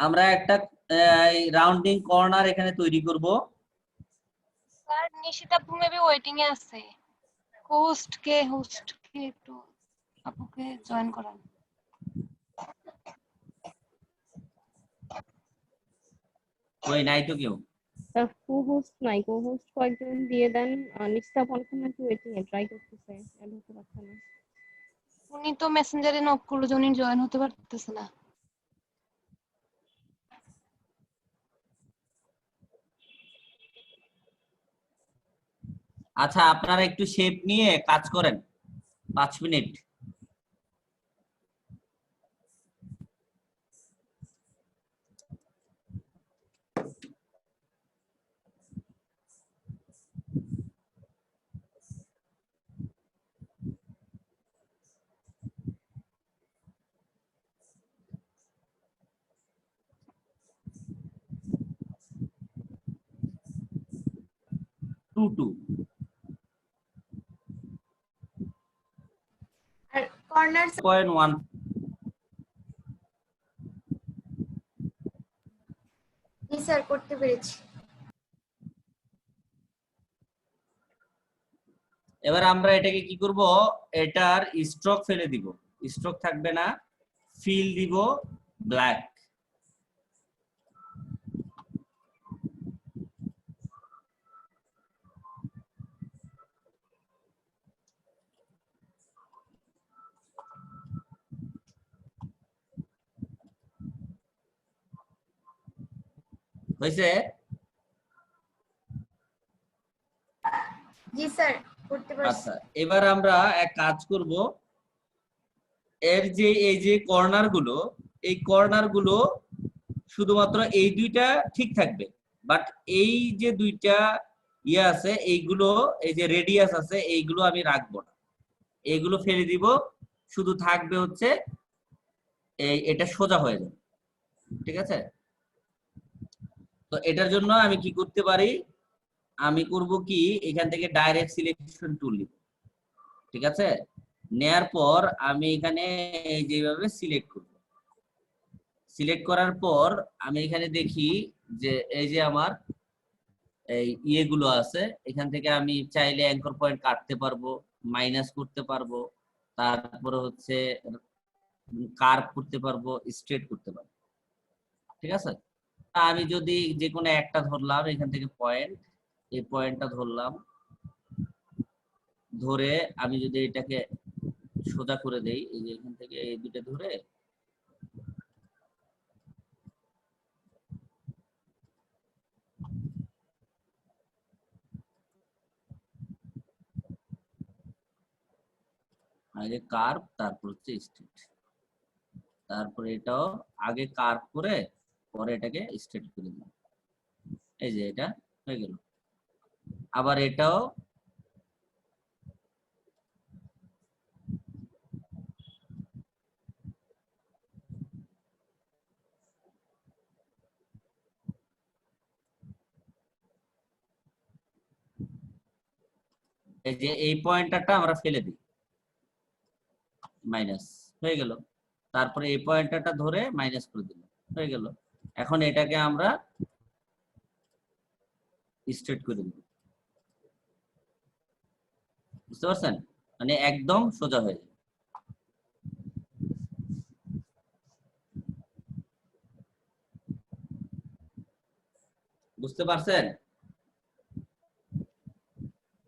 আমরা একটা রাউন্ডিং কর্নার এখানে তৈরি করব। স্যার নিশিতা আপু মেবি ওয়েটিং এ আছে। হোস্ট কে একটু আপুকে জয়েন করান। ওই নাই তো কেউ। কো-হোস্ট নাই, কো-হোস্ট কয়েকজন দিয়ে দেন। নিশ্চিত অনেকক্ষণ নাকি ওয়েটিং এ ট্রাই করতেছে, অ্যাড হতে পারছে না। উনি তো মেসেঞ্জারে নক করলো যে উনি জয়েন হতে পারতেছে না। আচ্ছা আপনারা একটু শেপ নিয়ে কাজ করেন 5 মিনিট। টু আর কর্নার 0.1। জি স্যার করতে পেরেছি। এবার আমরা এটাকে কি করব, এটার স্ট্রোক ফেলে দিব, স্ট্রোক থাকবে না, ফিল দিব ব্ল্যাক। হয়েছে? জি স্যার করতে পারছি। আচ্ছা এবার আমরা এক কাজ করব, এর যে এই যে কর্নার গুলো, এই কর্নার গুলো শুধুমাত্র এই দুইটা ঠিক থাকবে, বাট এই যে দুইটা ইয়ে আছে এইগুলো, এই যে রেডিয়াস আছে এইগুলো আমি রাখবো না, এইগুলো ফেলে দিব, শুধু থাকবে হচ্ছে এই এটা সোজা হয়ে যাবে। ঠিক আছে? তো এটার জন্য আমি কি করতে পারি, আমি করব কি এখান থেকে ডাইরেক্ট সিলেকশন টুল নিব। ঠিক আছে? নেয়ার পর আমি এখানে এই যেভাবে সিলেক্ট করব, সিলেক্ট করার পর আমি এখানে দেখি যে এই যে আমার এই ইয়েগুলো আছে, এখান থেকে আমি চাইলে অ্যাঙ্কর পয়েন্ট কাটতে পারবো, মাইনাস করতে পারবো, তারপরে হচ্ছে কার্ভ করতে পারবো, স্ট্রেট করতে পারবো। ঠিক আছে, আমি যদি যে কোনো একটা ধরলাম এখান থেকে পয়েন্ট, এই পয়েন্টটা ধরলাম, ধরে আমি যদি এটাকে সোজা করে দেই, এই যে এখান থেকে এই দুটো ধরে আগে কার্ভ, তারপর হচ্ছে স্ট্রেট, তারপরে এটাও আগে কার্ভ করে পরে এটাকে স্ট্রেট করে দিলাম। এই যে এটা হয়ে গেল। আবার এটাও এই যে এই পয়েন্টারটা আমরা ফেলে দিই, মাইনাস হয়ে গেল। তারপরে এই পয়েন্টারটা ধরে মাইনাস করে দিলাম, হয়ে গেল। এখন এটাকে আমরা স্ট্রেট করে দিব। বুঝতে পারছেন? মানে একদম সোজা হয়ে যাবে। বুঝতে পারছেন?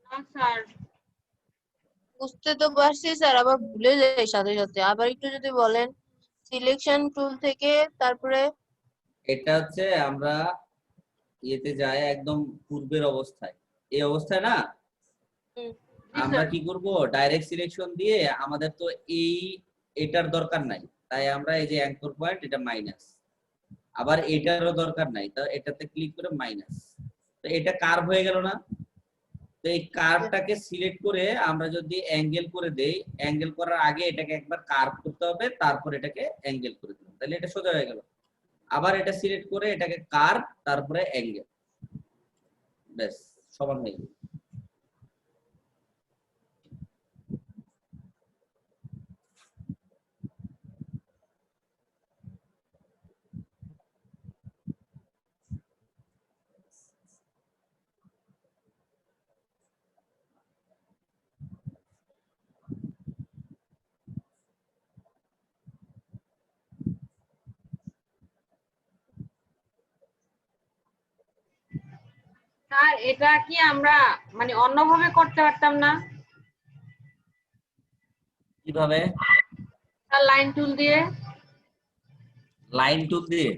না স্যার, বুঝতে তো পারছি স্যার, আবার ভুলে যাই সাথে সাথে। আবার একটু যদি বলেন, সিলেকশন টুল থেকে তারপরে এটা হচ্ছে আমরা ইয়েতে যাই একদম পূর্বের অবস্থায়, এই অবস্থায় না আমরা কি করব, ডাইরেক্ট সিলেকশন দিয়ে আমাদের তো এটার দরকার নাই, তাই আমরা এই যে অ্যাঙ্কর পয়েন্ট এটা মাইনাস, আবার এটারও দরকার নাই, তো এটাতে ক্লিক করে মাইনাস, তো এটা কার্ভ হয়ে গেল না? তো এই কার্ভটাকে সিলেক্ট করে আমরা যদি অ্যাঙ্গেল করে দেই, অ্যাঙ্গেল করার আগে এটাকে একবার কার্ভ করতে হবে, তারপর এটাকে অ্যাঙ্গেল করে দিলাম, তাহলে এটা সোজা হয়ে গেল। আবার এটা সিলেক্ট করে এটাকে কার্ভ, তারপরে অ্যাঙ্গেল, ব্যাস সমান হয়ে গেল। স্যার এটা কি আমরা মানে অন্যভাবে করতে পারতাম না? কিভাবে? স্যার লাইন টুল দিয়ে। লাইন টুল দিয়ে?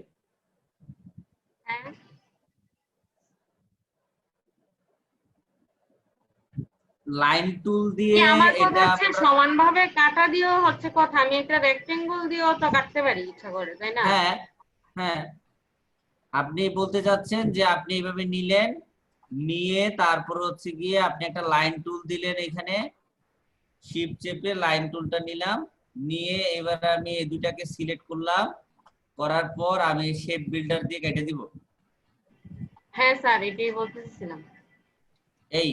হ্যাঁ, লাইন টুল দিয়ে আমার কথা এটা হচ্ছে সমানভাবে কাটা দিয়েও হচ্ছে কথা, আমি একটা রেক্টেঙ্গল দিয়েও তো কাটতে পারি ইচ্ছা করে, তাই না? হ্যাঁ হ্যাঁ, আপনি বলতে চাচ্ছেন যে আপনি এইভাবে নিলেন, নিয়ে তারপর হচ্ছে গিয়ে আপনি একটা লাইন টুল দিলেন, এখানে শিফট চেপে লাইন টুলটা নিলাম, নিয়ে এবার আমি এই দুটাকে সিলেক্ট করলাম, করার পর আমি শেপ বিল্ডার দিয়ে কেটে দিব। হ্যাঁ স্যার, এটাই বলতেছিলাম। এই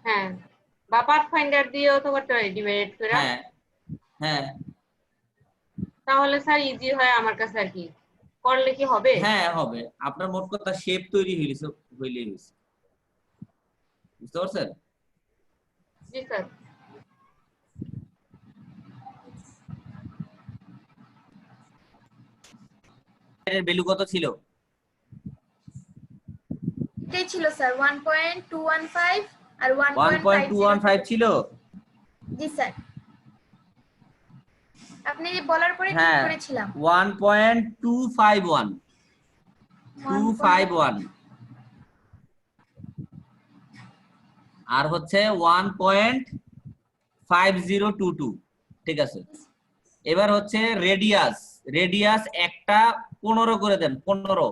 হ্যাঁ, বা পাথফাইন্ডার দিয়েও তো করতে পারি ডিভাইড করে। হ্যাঁ হ্যাঁ তাহলে স্যার ইজি হয় আমার কাছে আর কি, করলে কি হবে? হ্যাঁ হবে, আপনার মোট কথা শেপ তৈরি হইছে, হইলেই হইছে। বুঝতে পারছেন? জি স্যার। এর ভ্যালু কত ছিল? এটাই ছিল স্যার 1.215 আর 1.215 ছিল। জি স্যার, আপনি বলার পরে ঠিক হ্যাঁ করেছিলাম 1.251 আর হচ্ছে 1.5022। ঠিক আছে, এবার হচ্ছে রেডিয়াস, রেডিয়াস একটা 15 করে দেন, 15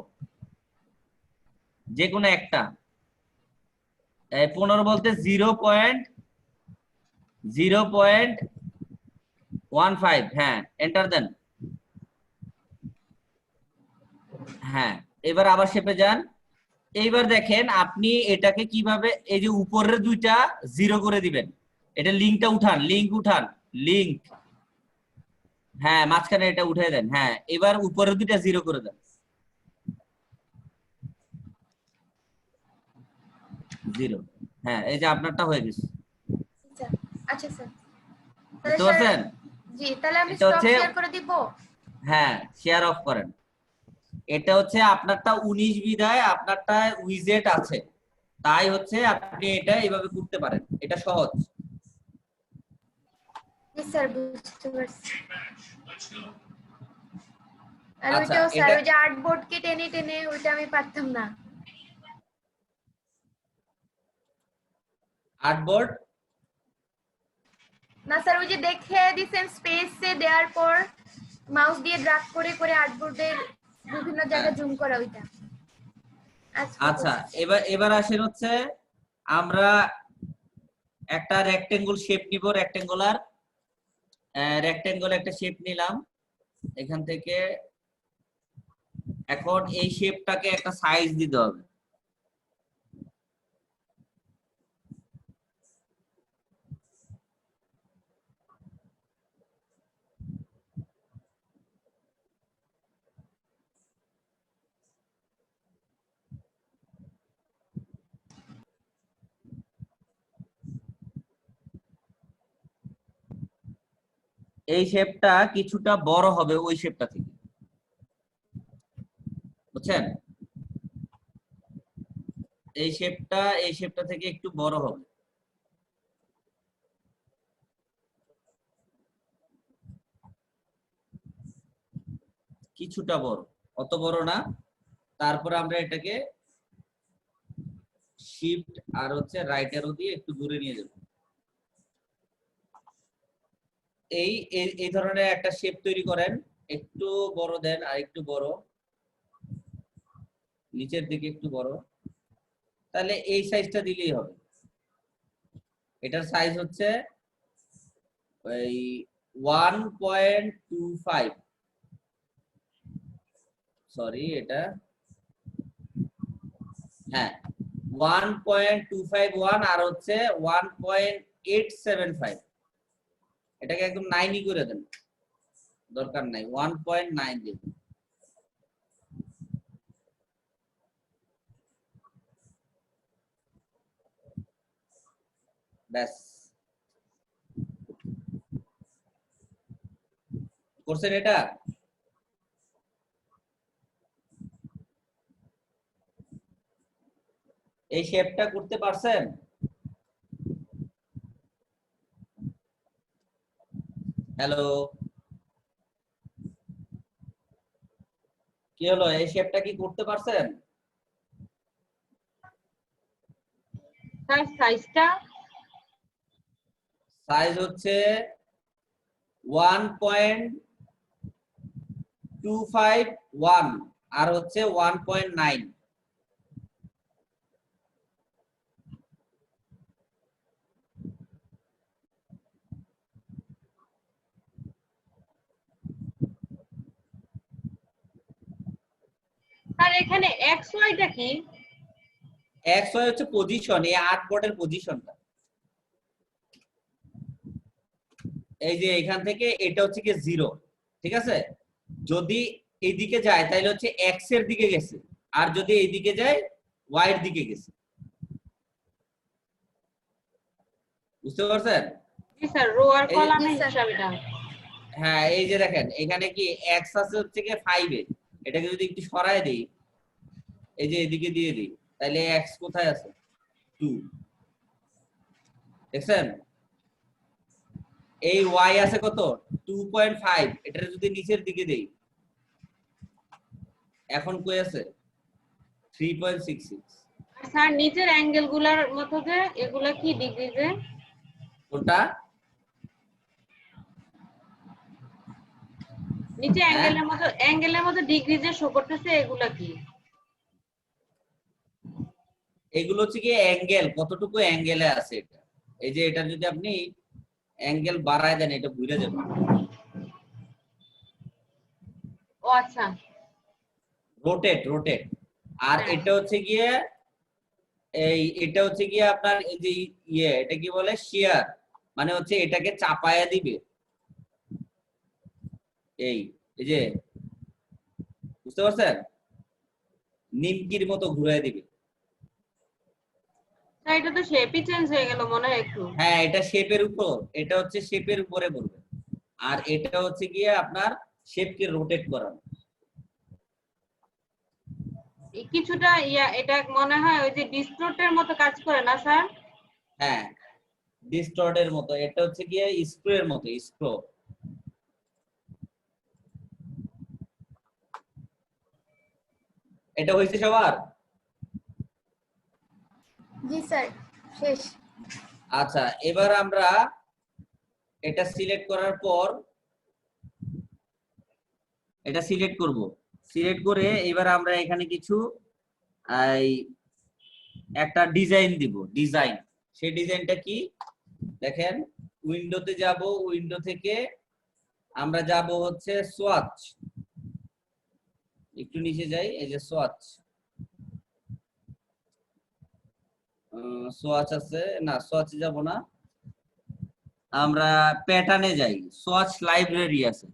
যে কোনো একটা, 15 বলতে 0.15। হ্যাঁ এন্টার দেন। হ্যাঁ এবার আবার শেপে যান। এইবার দেখেন আপনি এটাকে কিভাবে, এই যে উপরের দুইটা 0 করে দিবেন, এটা লিংকটা উঠান, লিংক উঠান, লিংক, হ্যাঁ মাঝখানে এটা উঠে দেন। হ্যাঁ এবার উপরের দুইটা 0 করে দেন। 0। হ্যাঁ, এই যে আপনারটা হয়ে গেছে, আচ্ছা আচ্ছা স্যার, বুঝতে তাহলে স্যার পারছেন? জি, তাহলে আমি এটা স্টপ হচ্ছে, শেয়ার করে দিব। হ্যাঁ শেয়ার অফ করেন। এটা হচ্ছে আপনারটা 19 বিধায় আপনারটা উইজেট আছে, তাই হচ্ছে আপনি এটা এইভাবে করতে পারেন, এটা সহজ। জি স্যার, বুঝতে পারছি। আর আচ্ছা, ওইটাও স্যার, এটা ওই যে আর্টবোর্ডকে টেনে টেনে ওইটা আমি পারতাম না। আর্টবোর্ড, না স্যার, ওই যে দেখে দিছেন স্পেসে দেওয়ার পর মাউস দিয়ে ড্রাগ করে করে আর্টবোর্ডের বিভিন্ন জায়গায় জুম করা, ওইটা আচ্ছা এবার আসেন হচ্ছে আমরা একটা রেক্টেঙ্গল শেপ নিব, রেক্টেঙ্গল একটা শেপ নিলাম এখান থেকে। এখন এই শেপটাকে একটা সাইজ দিতে হবে। এই শেপটা কিছুটা বড় হবে ওই শেপটা থেকে, বুঝছেন? এই শেপটা থেকে একটু বড় হবে। কিছুটা বড়, অত বড় না। তারপর আমরা এটাকে শিফট আর হচ্ছে রাইট অ্যারো দিয়ে একটু দূরে নিয়ে যাব। এই এই ধরনের একটা শেপ তৈরি করেন, একটু বড় দেন আর একটু বড়, নিচের দিকে একটু বড়, তাহলে এই সাইজটা দিলেই হবে। এটার সাইজ হচ্ছে এই 1.25, সরি এটা, হ্যাঁ 1.251 আর হচ্ছে 1.875, এটাকে একদম 9ই করে দেন, দরকার নাই 1.9 দিন। ব্যাস, করছেন এটা? এই শেপটা করতে পারছেন? হ্যালো, কি হলো, এই শেপটা কি করতে পারছেন? স্যার সাইজটা সাইজ হচ্ছে 1.251 আর হচ্ছে 1.9। স্যার এখানে এক্স ওয়াইটা কি? এক্স ওয়াই হচ্ছে পজিশন, এই আর্টবোর্ডের পজিশনটা। এই যে এখান থেকে এটা হচ্ছে কি 0, ঠিক আছে? যদি এইদিকে যায় তাহলে হচ্ছে এক্স এর দিকে গেছে, আর যদি এইদিকে যায় ওয়াই এর দিকে গেছে, বুঝতে পারছেন? জি স্যার, রো আর এই- কলামে জি, স্যার। হিসাব এটা। হ্যাঁ, এই যে দেখেন এখানে কি এক্স আছে হচ্ছে কি 5 এ, এটাকে যদি একটু সরায় দেই, এই যে এদিকে দিয়ে দিই, তাহলে এক্স কোথায় আছে? 2, দেখছেন? এই ওয়াই আছে কত? 2.5, এটা যদি নিচের দিকে দেই, এখন কই আছে? 3.66। আর স্যার নিচের অ্যাঙ্গেল গুলার মতো যে এগুলা কি ডিগ্রিজে? কোনটা? নিচে হ্যাঁ, অ্যাঙ্গেলের মতো ডিগ্রিজে শো করতেছে, এগুলা কি? এগুলো হচ্ছে কি অ্যাঙ্গেল, কতটুকু অ্যাঙ্গেলে আছে এটা। এই যে এটা যদি আপনি অ্যাঙ্গেল বাড়ায় দেন এটা ঘুরে যাবে, ও আচ্ছা। রোটেট। আর হ্যাঁ। এটা হচ্ছে গিয়ে এটা হচ্ছে গিয়ে আপনার এই যে এটা কি বলে, শিয়ার, মানে হচ্ছে এটাকে চাপায়া দিবে, এই এই যে, বুঝতে পারছেন? নিমকির মতো ঘুরায় দিবে। স্যার এটা তো শেপই চেঞ্জ হয়ে গেল মনে হয় একটু। হ্যাঁ, এটা শেপের উপর, এটা হচ্ছে শেপের উপরে পড়বে, আর এটা হচ্ছে গিয়ে আপনার শেপকে রোটেট করানো। কিছুটা এটা মনে হয় ওই যে ডিস্ট্রোটের মতো কাজ করে না স্যার? হ্যাঁ, ডিস্টর্টের মতো, এটা হচ্ছে গিয়ে স্ক্রু এর মতো, স্ক্রু। এটা হয়েছে সবার? জি স্যার শেষ। আচ্ছা, এবার আমরা এটা সিলেক্ট করার পর এটা সিলেক্ট করব, সিলেক্ট করে এবার আমরা এখানে কিছু এই একটা ডিজাইন দিব, ডিজাইন। সেই ডিজাইনটা কি দেখেন, উইন্ডোতে যাব, উইন্ডো থেকে আমরা যাব হচ্ছে সোয়াচ, একটু নিচে যাই, এই যে সোয়াচ, সোয়াচ আছে না, সোয়াচে যাব না, আমরা প্যাটার্নে যাই, সোয়াচ লাইব্রেরি আছে,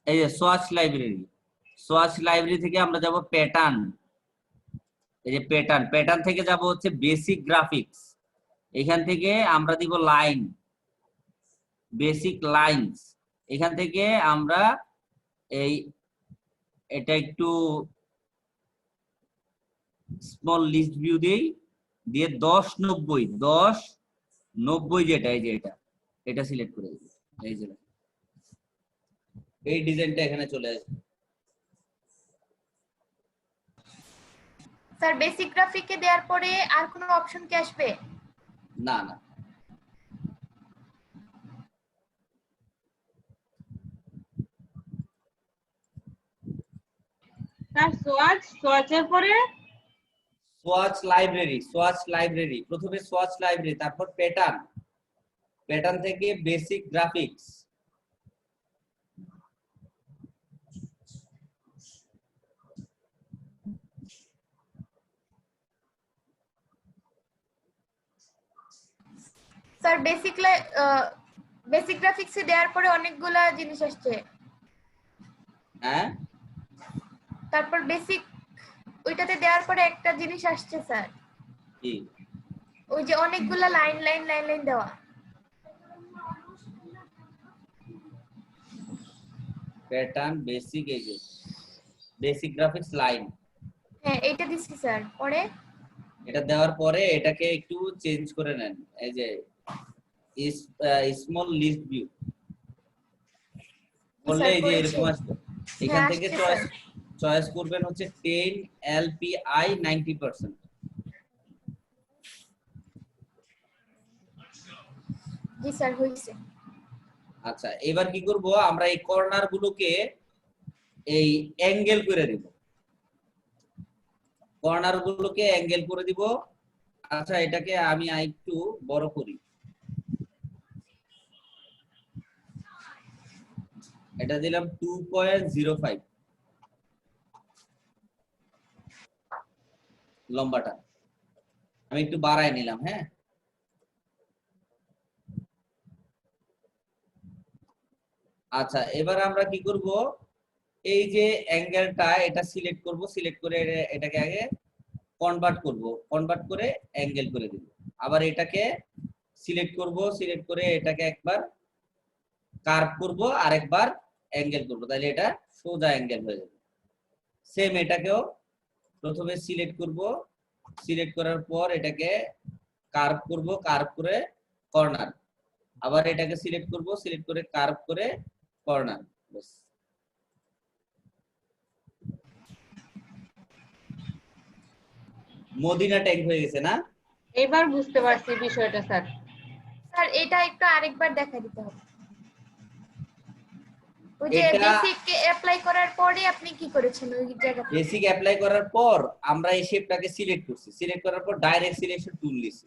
এই যে সোয়াচ লাইব্রেরি, সোয়াচ লাইব্রেরি থেকে আমরা যাব প্যাটার্ন, এই যে প্যাটার্ন, প্যাটার্ন থেকে যাব হচ্ছে বেসিক গ্রাফিক্স, এখান থেকে আমরা দিব লাইন, বেসিক লাইনস, এখান থেকে আমরা এই এটা একটু স্মল লিস্ট ভিউ দেই, দিয়ে 1090 যেটা, এই যে এটা সিলেক্ট করে দিই, এই যে এই ডিজাইনটা এখানে চলে আসবে। স্যার বেসিক গ্রাফিকে দেওয়ার পরে আর কোনো অপশন কি আসবে? না না, স্যার সোয়াচের পরে সোয়াচ লাইব্রেরি, সোয়াচ লাইব্রেরি, প্রথমে সোয়াচ লাইব্রেরি, তারপর প্যাটার্ন, প্যাটার্ন থেকে বেসিক গ্রাফিক্স, স্যার বেসিক গ্রাফিক্সে দেওয়ার পরে অনেকগুলা জিনিস আসছে, হ্যাঁ তারপর বেসিক ওইটাতে দেওয়ার পরে একটা জিনিস আসছে স্যার, কি ওই যে অনেকগুলা লাইন লাইন লাইন লাইন দেওয়া। প্যাটার্ন বেসিক, এই যে বেসিক গ্রাফিক্স লাইন, হ্যাঁ এইটা দিচ্ছি স্যার। পরে এটা দেওয়ার পরে এটাকে একটু চেঞ্জ করে নেন, এই যে স্মল লিস্ট ভিউ করলে এই যে এরকম আসবে, এখান হ্যাঁ, থেকে আসছে, চয়েস করবেন হচ্ছে 10 LPI 90%। জি স্যার হয়েছে। আচ্ছা, এবার কি করব, আমরা এই কর্নার গুলোকে এই অ্যাঙ্গেল করে দিব, কর্নার গুলোকে অ্যাঙ্গেল করে দিব। আচ্ছা, এটাকে আমি একটু বড় করি, এটা দিলাম 2.05 লম্বাটা, আমি একটু বাড়াই নিলাম। হ্যাঁ, আচ্ছা, এবার আমরা কি করব, এই যে অ্যাঙ্গেলটা এটা সিলেক্ট করব, সিলেক্ট করে এটাকে আগে কনভার্ট করব, কনভার্ট করে অ্যাঙ্গেল করে দিব, আবার এটাকে সিলেক্ট করব, সিলেক্ট করে এটাকে একবার কার্ভ করব, আরেকবার অ্যাঙ্গেল করব, তাহলে এটা সোজা অ্যাঙ্গেল হয়ে যাবে। সেম এটাকেও প্রথমে সিলেক্ট করব, সিলেক্ট করার পর এটাকে কার্ভ করব, কার্ভ করে কর্নার, আবার এটাকে সিলেক্ট করব, সিলেক্ট করে কার্ভ করে কর্নার। মদিনা ট্যাঙ্ক হয়ে গেছে না? এবার বুঝতে পারছি বিষয়টা স্যার। স্যার এটা একটু আরেকবার দেখা দিতে হবে। ওই যে এটা বেসিক অ্যাপ্লাই করার পরে আপনি কি করেছেন ওই জায়গাতে? বেসিক অ্যাপ্লাই করার পর আমরা এই শেপটাকে সিলেক্ট করছি, সিলেক্ট করার পর ডাইরেক্ট সিলেকশন টুল নিছি,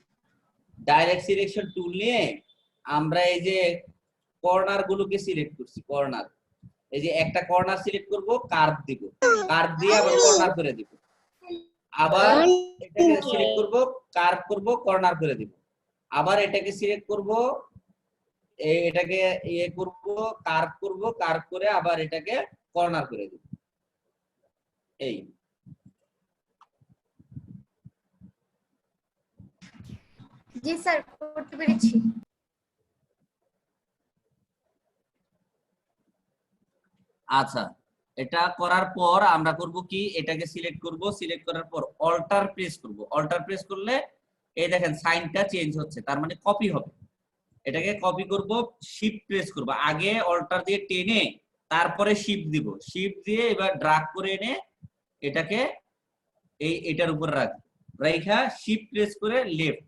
ডাইরেক্ট সিলেকশন টুল নিয়ে আমরা এই যে কর্নার গুলোকে সিলেক্ট করছি, কর্নার, এই যে একটা কর্নার সিলেক্ট করব, কার্ভ দিব, কার্ভ দিয়ে আবার কর্নার করে দিব, আবার এটাকে সিলেক্ট করব, কার্ভ করব, কর্নার করে দিব, আবার এটাকে সিলেক্ট করব, এটাকে ইয়ে করব, কার্ভ করব, কার্ভ করে আবার এটাকে কর্নার করে দিব। এই জি স্যার, করতে পেরেছি। আচ্ছা, এটা করার পর আমরা করব কি, এটাকে সিলেক্ট করব, সিলেক্ট করার পর অল্টার প্রেস করব। অল্টার প্রেস করলে এই দেখেন সাইনটা চেঞ্জ হচ্ছে, তার মানে কপি হবে। এটাকে কপি করব, শিফট প্রেস করব, আগে অল্টার দিয়ে টেনে তারপরে শিফট দিব, শিফট দিয়ে এবার ড্রাগ করে এনে এটাকে এটার উপর রাখ, রাইখা শিফট প্রেস করে লেফট,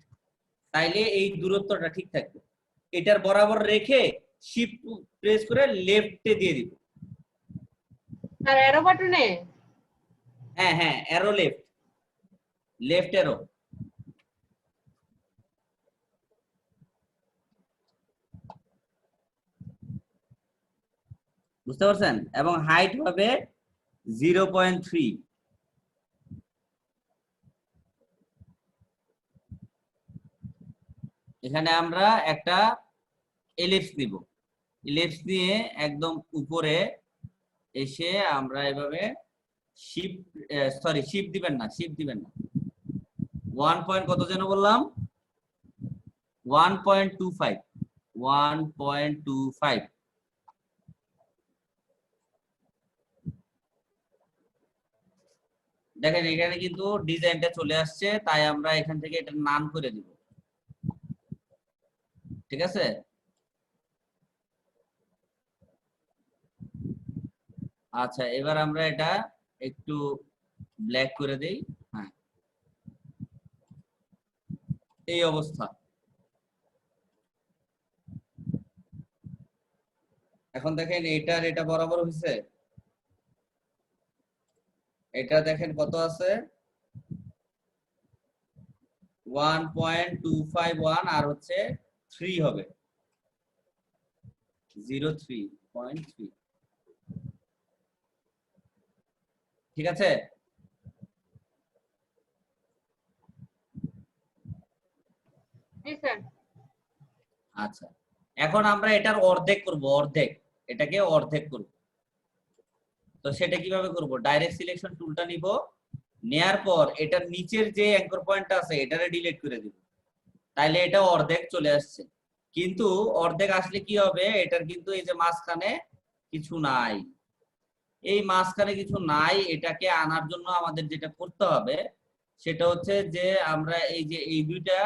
তাইলে এই দূরত্বটা ঠিক থাকবে। এটার বরাবর রেখে শিফট প্রেস করে লেফটে দিয়ে দিব। আর অ্যারো বাটনে হ্যাঁ হ্যাঁ, অ্যারো লেফট, লেফট অ্যারো। বুঝতে পারছেন? এবং হাইট হবে 0.3। এখানে আমরা একটা এলিপস নিব, এলিপস নিয়ে একদম উপরে এসে আমরা এভাবে শিফট, সরি শিফট দিবেন না, শিফট দিবেন না, 1 পয়েন্ট কত যেন বললাম, 1.25, 1.25। দেখেন এখানে কিন্তু ডিজাইনটা চলে আসছে, তাই আমরা এখান থেকে এটার নাম করে দিব। ঠিক আছে? আচ্ছা, এবার আমরা এটা একটু ব্ল্যাক করে দেই। হ্যাঁ, এই অবস্থা। এখন দেখেন এটার এটা বরাবর হয়েছে, এটা দেখেন কত আছে, 1.251 আর হচ্ছে 3 হবে, 03.3। ঠিক আছে? জি স্যার। আচ্ছা, এখন আমরা এটার অর্ধেক করব, অর্ধেক, এটাকে অর্ধেক করব। তো সেটা কিভাবে করব, ডাইরেক্ট সিলেকশন টুলটা নিব, নেয়ার পর এটার নিচের যে অ্যাঙ্কর পয়েন্টটা আছে এটারে ডিলিট করে দিব, তাইলে এটা অর্ধেক চলে আসছে। কিন্তু অর্ধেক আসলে কি হবে, এটার কিন্তু এই যে মাঝখানে কিছু নাই, এই মাঝখানে কিছু নাই, এটাকে আনার জন্য আমাদের যেটা করতে হবে সেটা হচ্ছে যে আমরা এই যে এই দুইটা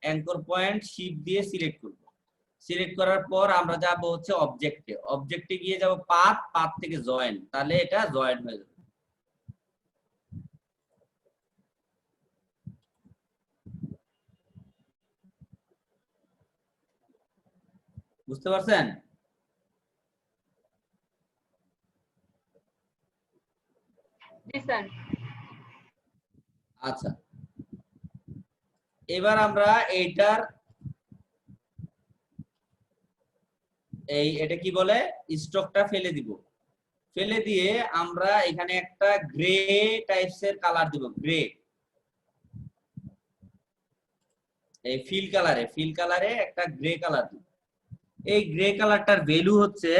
অ্যাঙ্কর পয়েন্ট শিফট দিয়ে সিলেক্ট করব, সিলেক্ট করার পর আমরা যাব হচ্ছে অবজেক্টে, অবজেক্টে গিয়ে যাব পাথ, পাথ থেকে জয়েন, তাহলে এটা জয়েন হয়ে যাবে। বুঝতে পারছেন? জি স্যার। আচ্ছা, এবার আমরা এইটার এটা কি বলে, স্ট্রোকটা ফেলে দিব, ফেলে দিয়ে আমরা এখানে একটা গ্রে টাইপস এর কালার দিব, গ্রে, এই ফিল কালারে একটা গ্রে কালার দিব। এই গ্রে কালারটার ভ্যালু হচ্ছে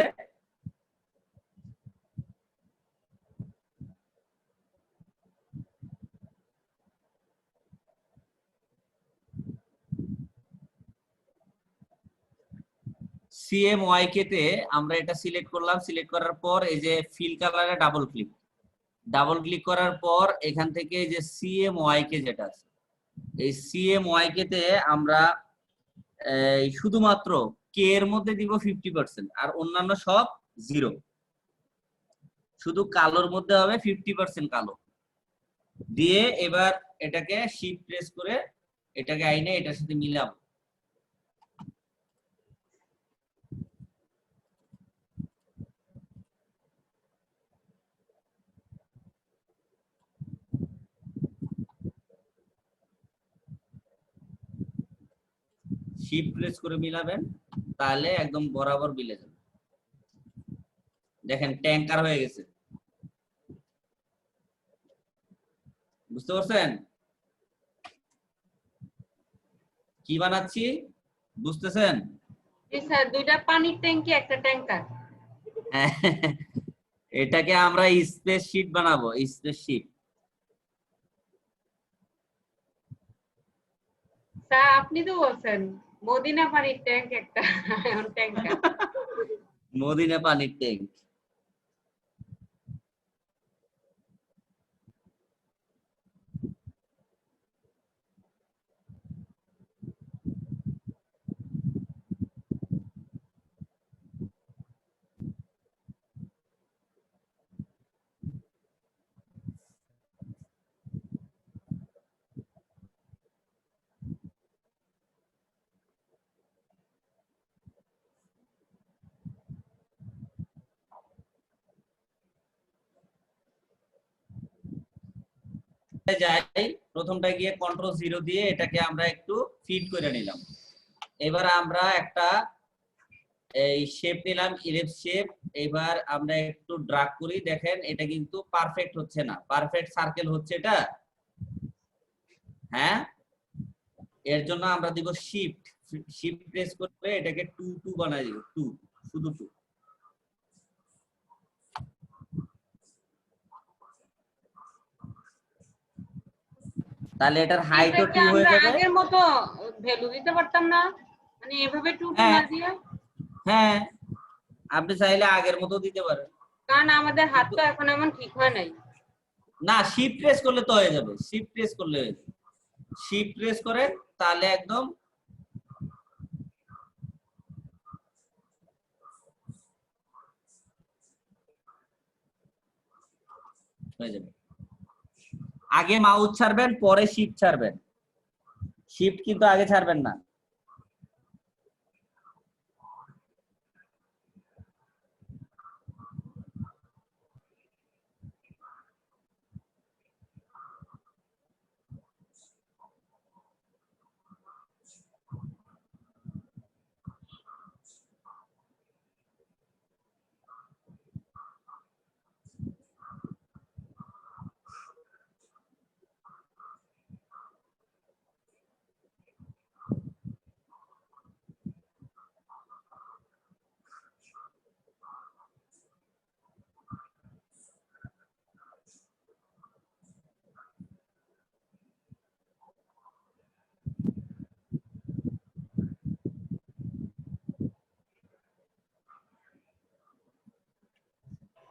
CMYK তে আমরা এটা সিলেক্ট করলাম, সিলেক্ট করার পর এই যে ফিল কালারে ডাবল ক্লিক করার পর এখান থেকে যে CMYK যেটা আছে, এই CMYK তে আমরা শুধুমাত্র কে এর মধ্যে দিব 50% আর অন্যান্য সব 0, শুধু কালোর মধ্যে হবে 50% কালো দিয়ে। এবার এটাকে শিফট প্রেস করে এটাকে আইনে এটার সাথে মিলাবো। শিফট প্রেস করে মিলাবেন, তাহলে একদম বরাবর মিলে যাবে। দেখেন ট্যাঙ্কার হয়ে গেছে। বুঝতে পারছেন কি বানাচ্ছি? বুঝতেছেন? জি স্যার, দুইটা পানির ট্যাঙ্কি, একটা ট্যাঙ্কার। এটাকে আমরা স্পেস শীট বানাবো, স্পেস শীট। স্যার আপনি তো বলছেন মদিনা পানির ট্যাঙ্ক একটা এখন ট্যাঙ্কার। মদিনা পানির ট্যাঙ্ক। যাই, প্রথমটা গিয়ে কন্ট্রোল 0 দিয়ে এটাকে আমরা একটু ফিট করে নিলাম। এবার আমরা একটা এই শেপ নিলাম, ইলিপস শেপ। এবার আমরা একটু ড্রাগ করি, দেখেন এটা কিন্তু পারফেক্ট হচ্ছে না, পারফেক্ট সার্কেল হচ্ছে এটা। হ্যাঁ, এর জন্য আমরা দিব শিফট, শিফট প্রেস করে এটাকে 2 2 বানাই দিব, 2 শুধু 2। তাহলে এটার হাইটও এটাকে 2 হয়ে আমরা যাবে। আগের মতো ভ্যালু দিতে পারতাম না, মানে এভাবে 2 2 হ্যাঁ। না দিয়ে? হ্যাঁ, আপনি চাইলে আগের মতো দিতে পারেন। কারণ আমাদের হাত তো এখন এমন ঠিক হয় নাই। না, শিফট প্রেস করলে তো হয়ে যাবে, শিফট প্রেস করলে হয়ে যাবে। শিফট প্রেস করেন তাহলে একদম হয়ে যাবে। আগে মাউস ছাড়বেন, পরে শিফট ছাড়বেন, শিফট কিন্তু আগে ছাড়বেন না।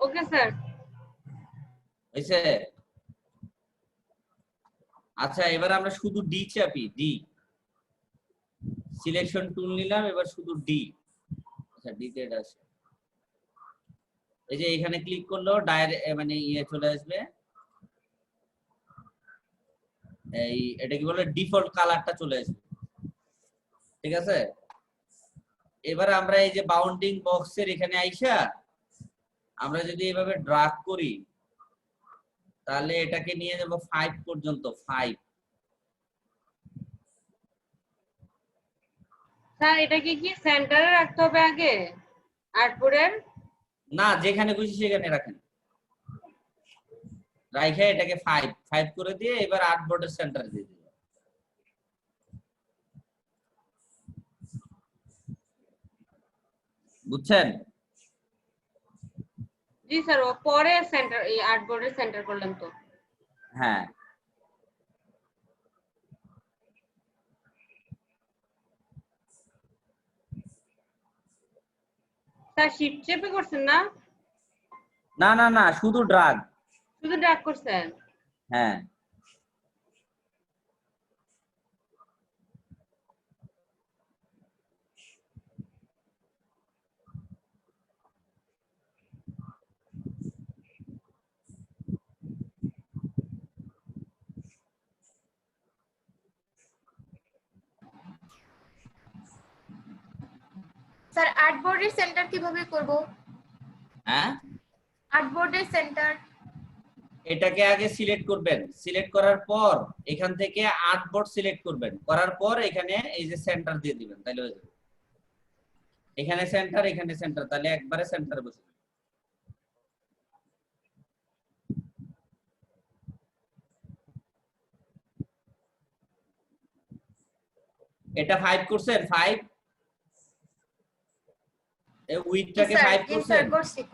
Okay sir. হয়েছে? আচ্ছা, এবার আমরা শুধু ডি চাপি, ডি সিলেকশন টুল নিলাম, এবার শুধু ডি। আচ্ছা, ডি তে এটা আছে, এই যে এখানে ক্লিক করলেও ডাইরেক্ট মানে ইয়ে চলে আসবে। এই এটা কি বলে, ডিফল্ট কালারটা চলে আসবে। ঠিক আছে, এবার আমরা এই যে বাউন্ডিং বক্সের এখানে আইসা আমরা যদি এভাবে ড্রাগ করি তাহলে এটাকে নিয়ে যাব 5 পর্যন্ত। 5। স্যার এটাকে কি সেন্টারে রাখতে হবে আগে আর্টবোর্ডের? না, যেখানে খুশি সেখানে রাখেন, রাইখে এটাকে 5 5 করে দিয়ে এবার আর্টবোর্ডের সেন্টারে দিয়ে দিবেন। বুঝছেন? জি স্যার, ও পরে সেন্টার, এই আর্টবোর্ডের সেন্টার করলাম তো। হ্যাঁ, স্যার শিফট চেপে করছেন না? না না না, শুধু ড্রাগ। শুধু ড্র্যাগ করছেন? হ্যাঁ, স্যার আর্টবোর্ডের সেন্টার কিভাবে করব? হ্যাঁ, আর্টবোর্ডের সেন্টার এটাকে আগে সিলেক্ট করবেন, সিলেক্ট করার পর এখান থেকে আর্টবোর্ড সিলেক্ট করবেন, করার পর এখানে এই যে সেন্টার দিয়ে দিবেন, তাহলে হয়ে যাবে। এখানে সেন্টার, এখানে সেন্টার, তাহলে একবারে সেন্টারে বসে যাবে। এটা 5 করছেন, 5 এই উইডথটাকে 5 করছেন।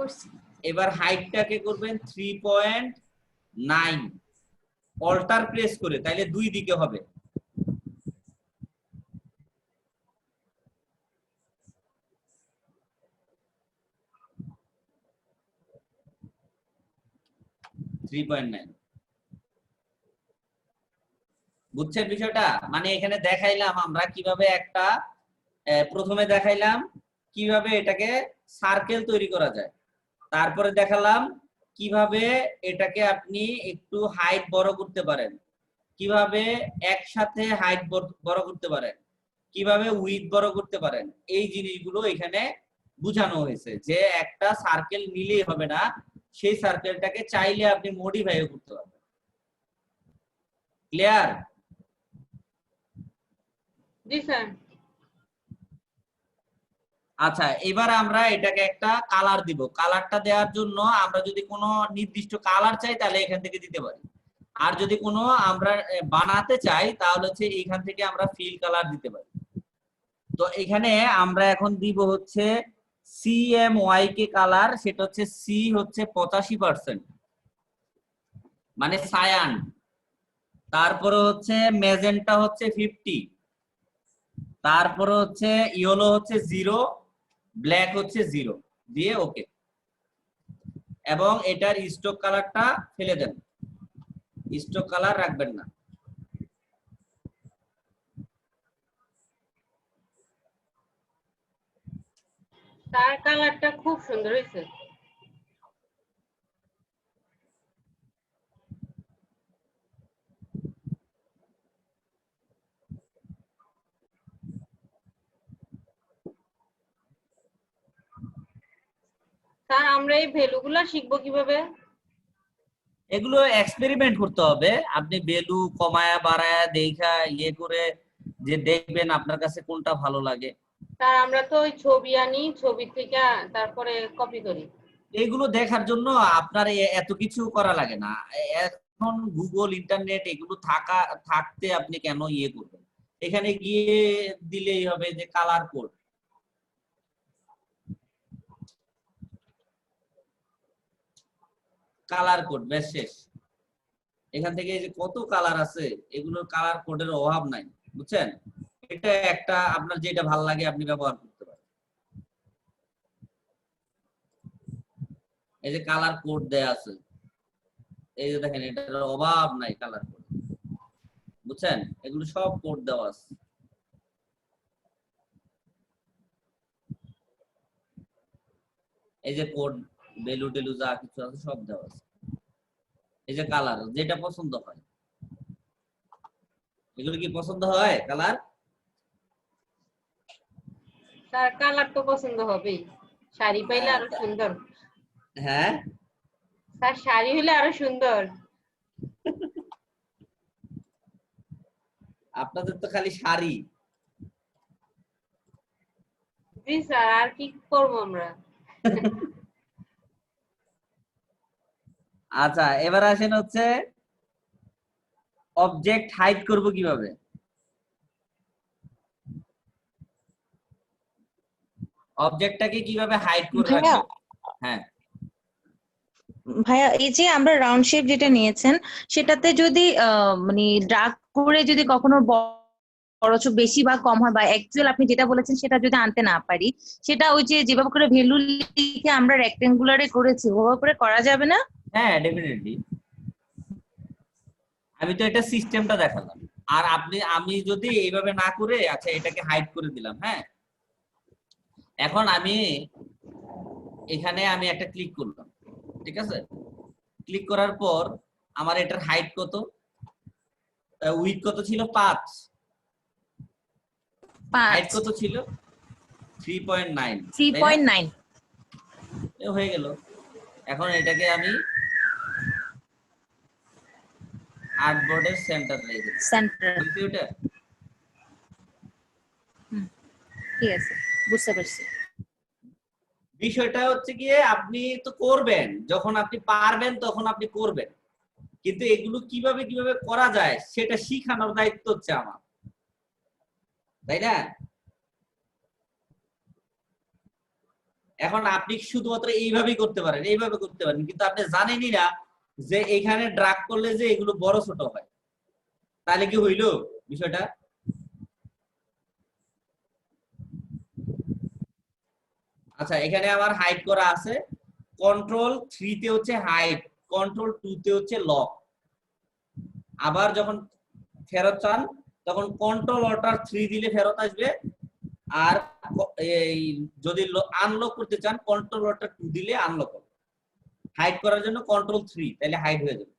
করছি। এবার হাইটটাকে করবেন 3.9, অল্টার প্রেস করে, তাইলে দুই দিকে হবে। 3.9। বুঝছেন বিষয়টা? মানে এখানে দেখাইলাম আমরা কিভাবে একটা প্রথমে দেখাইলাম কিভাবে এটাকে সার্কেল তৈরি করা যায়, তারপরে দেখালাম কিভাবে এটাকে আপনি একটু হাইট বড় করতে পারেন, কিভাবে একসাথে হাইট বড় করতে পারেন, কিভাবে উইডথ বড় করতে পারেন। এই জিনিসগুলো এখানে বোঝানো হয়েছে যে একটা সার্কেল নিলেই হবে না, সেই সার্কেলটাকে চাইলে আপনি মডিফাইও করতে পারবেন। ক্লিয়ার? জি স্যার। আচ্ছা, এবার আমরা এটাকে একটা কালার দিব। কালারটা দেওয়ার জন্য আমরা যদি কোনো নির্দিষ্ট কালার চাই তাহলে এখান থেকে দিতে পারি, আর যদি কোনো আমরা বানাতে চাই তাহলে হচ্ছে এইখান থেকে আমরা ফিল কালার দিতে পারি। তো এখানে আমরা এখন দিব হচ্ছে CMYK কালার, সেটা হচ্ছে সি হচ্ছে 85%, মানে সায়ান। তারপরে হচ্ছে ম্যাজেন্টা হচ্ছে 50, তারপরে হচ্ছে ইয়েলো হচ্ছে 0, ব্ল্যাক হচ্ছে 0 দিয়ে ওকে। এবং এটার স্টক কালারটা ফেলে দেন, স্টক কালার রাখবেন না। তার কালারটা খুব সুন্দর হয়েছে। স্যার আমরা এই ভ্যালুগুলা শিখবো কিভাবে? এগুলো এক্সপেরিমেন্ট করতে হবে। আপনি ভ্যালু কমায়া বাড়ায়া দেখা ইয়ে করে যে দেখবেন আপনার কাছে কোনটা ভালো লাগে। স্যার আমরা তো ওই ছবি আনি, ছবি থেকে তারপরে কপি করি। এগুলো দেখার জন্য আপনার এত কিছু করা লাগে না। এখন গুগল, ইন্টারনেট এগুলো থাকতে আপনি কেন ইয়ে করবেন? এখানে গিয়ে দিলেই হবে যে কালার কোড। কালার কোড বেশ শেষ। এখান থেকে যে কত কালার আছে, এগুলোর কালার কোডের অভাব নাই, বুঝছেন? এটা একটা আপনার যেটা ভালো লাগে আপনি ব্যবহার করতে পারেন। এই যে কালার কোড দেয়া আছে, এই যে দেখেন এটার অভাব নাই কালার কোড, বুঝছেন? এগুলো সব কোড দেওয়া আছে। এই যে কোড, ভ্যালু টেলু যা কিছু আছে সব দেওয়া আছে। এই যে কালার, যেটা পছন্দ হয়। এগুলো কি পছন্দ হয় কালার? স্যার কালার তো পছন্দ হবেই, শাড়ি পাইলে আরো সুন্দর। হ্যাঁ, স্যার শাড়ি হলে আরো সুন্দর। আপনাদের তো খালি শাড়ি। জি স্যার, আর কি করবো আমরা? আচ্ছা, এবার আসেন হচ্ছে অবজেক্ট হাইড করব কিভাবে। অবজেক্টটাকে কিভাবে হাইড করে ভাইয়া, রাখবেন? হ্যাঁ ভাইয়া এই যে আমরা রাউন্ড শেপ যেটা নিয়েছেন সেটাতে যদি মানে ড্রাগ করে যদি কখনো বড় ছোট বেশি বা কম হয় বা অ্যাকচুয়াল আপনি যেটা বলেছেন সেটা যদি আনতে না পারি, সেটা ওই যে যেভাবে করে ভ্যালু লিখে আমরা রেক্টেঙ্গুলারে করেছি ওভাবে করে করা যাবে না? হ্যাঁ, ডেফিনেটলি। আমি তো এটা সিস্টেমটা দেখালাম। আর আমি যদি এইভাবে না করে, আচ্ছা এটাকে হাইড করে দিলাম, হ্যাঁ। এখন আমি এখানে একটা ক্লিক করলাম, ঠিক আছে? ক্লিক করার পর আমার এটার হাইট কত, উইথ কত ছিল? 5। হাইট কত ছিল? 3.9। 3.9 হয়ে গেল। এখন এটাকে আমি আর্টবোর্ডের সেন্টার রেখে সেন্টার। ওটা ঠিক আছে, বুঝতে পারছি। বিষয়টা হচ্ছে গিয়ে আপনি তো করবেন, যখন আপনি পারবেন তখন আপনি করবেন, কিন্তু এগুলো কিভাবে কিভাবে করা যায় সেটা শিখানোর দায়িত্ব হচ্ছে আমার, তাই না? এখন আপনি শুধুমাত্র এইভাবেই করতে পারেন, এইভাবে করতে পারেন, কিন্তু আপনি জানেনই না যে এখানে ড্রাগ করলে যে এগুলো বড় ছোট হয়। তাহলে কি হইলো বিষয়টা? আচ্ছা, এখানে আমার হাইট করা আছে, কন্ট্রোল 3 তে হচ্ছে হাইট কন্ট্রোল 2 তে হচ্ছে লক। আবার যখন ফেরত চান তখন কন্ট্রোল অল্টার 3 দিলে ফেরত আসবে। আর এই যদি আনলক করতে চান কন্ট্রোল অল্টার 2 দিলে আনলক হবে। হাইড করার জন্য কন্ট্রোল 3, তাহলে হাইড হয়ে যাবে।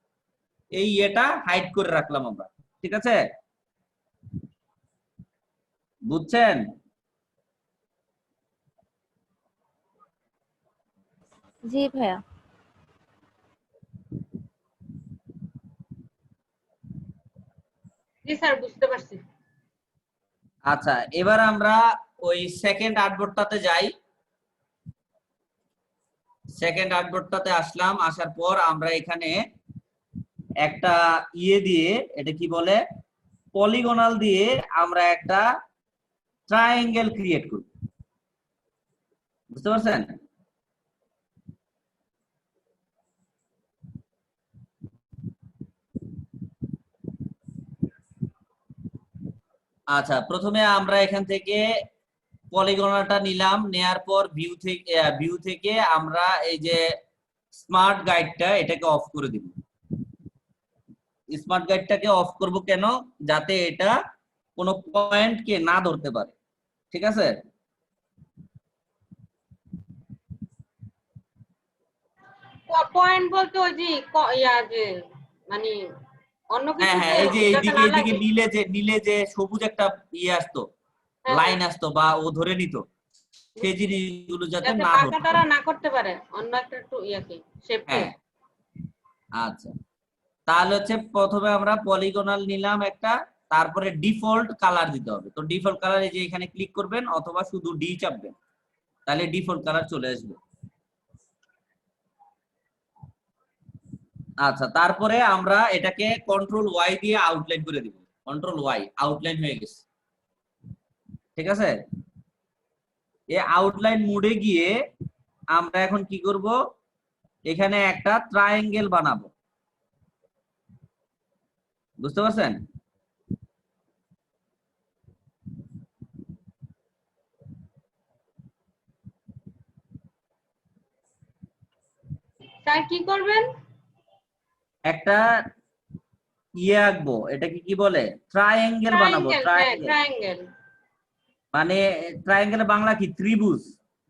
এই এটা হাইড করে রাখলাম আমরা, ঠিক আছে? বুঝছেন? জি ভাইয়া। জি স্যার, বুঝতে পারছি। আচ্ছা, এবার আমরা ওই সেকেন্ড আর্টবোর্ডটাতে যাই। সেকেন্ড আর্টবোর্ডটাতে আসলাম, আসার পর আমরা এখানে একটা দিয়ে, এটা কি বলে, পলিগনাল দিয়ে আমরা একটা ট্রায়াঙ্গেল ক্রিয়েট করব। বুঝতে পারছেন? আচ্ছা, প্রথমে আমরা এখান থেকে পলিগনালটা নিলাম, নেয়ার পর ভিউ থেকে আমরা এই যে স্মার্ট গাইডটা এটাকে অফ করে দিব। স্মার্ট গাইডটাকে অফ করব কেন? যাতে এটা কোনো পয়েন্টকে না ধরতে পারে, ঠিক আছে? পয়েন্ট বলতে ওই যে যে মানে অন্য কিছু হ্যাঁ, যে এই যে যাতে না এইদিকে লাগে। নীলে যে সবুজ একটা আসতো, হ্যাঁ, লাইন আসতো বা ও ধরে নিত, সেই জিনিসগুলো যাতে যাতে না বাঁকা ধরতে তারা পারে। না করতে পারে অন্য একটা ইয়াকে শেপকে। হ্যাঁ, আচ্ছা, তাহলে হচ্ছে প্রথমে আমরা পলিগনাল নিলাম একটা, তারপরে ডিফল্ট কালার দিতে হবে। তো ডিফল্ট কালার এই যে এখানে ক্লিক করবেন অথবা শুধু ডি চাপবেন, তাহলে ডিফল্ট কালার চলে আসবে। আচ্ছা, তারপরে আমরা এটাকে কন্ট্রোল ওয়াই দিয়ে আউটলাইন করে দিব। কন্ট্রোল ওয়াই, আউটলাইন হয়ে গেছে, ঠিক আছে? এই আউটলাইন মোডে গিয়ে আমরা এখন কি করব, এখানে একটা ট্রায়াঙ্গেল বানাবো। বুঝতে পারছেন? স্যার কি করবেন? একটা আঁকবো, এটাকে কি বলে, ট্রায়াঙ্গেল বানাবো। ট্রায়াঙ্গেল, হ্যাঁ ট্রায়াঙ্গেল ট্রায়াঙ্গেল। মানে ট্রায়াঙ্গেলের বাংলা কি? ত্রিভুজ।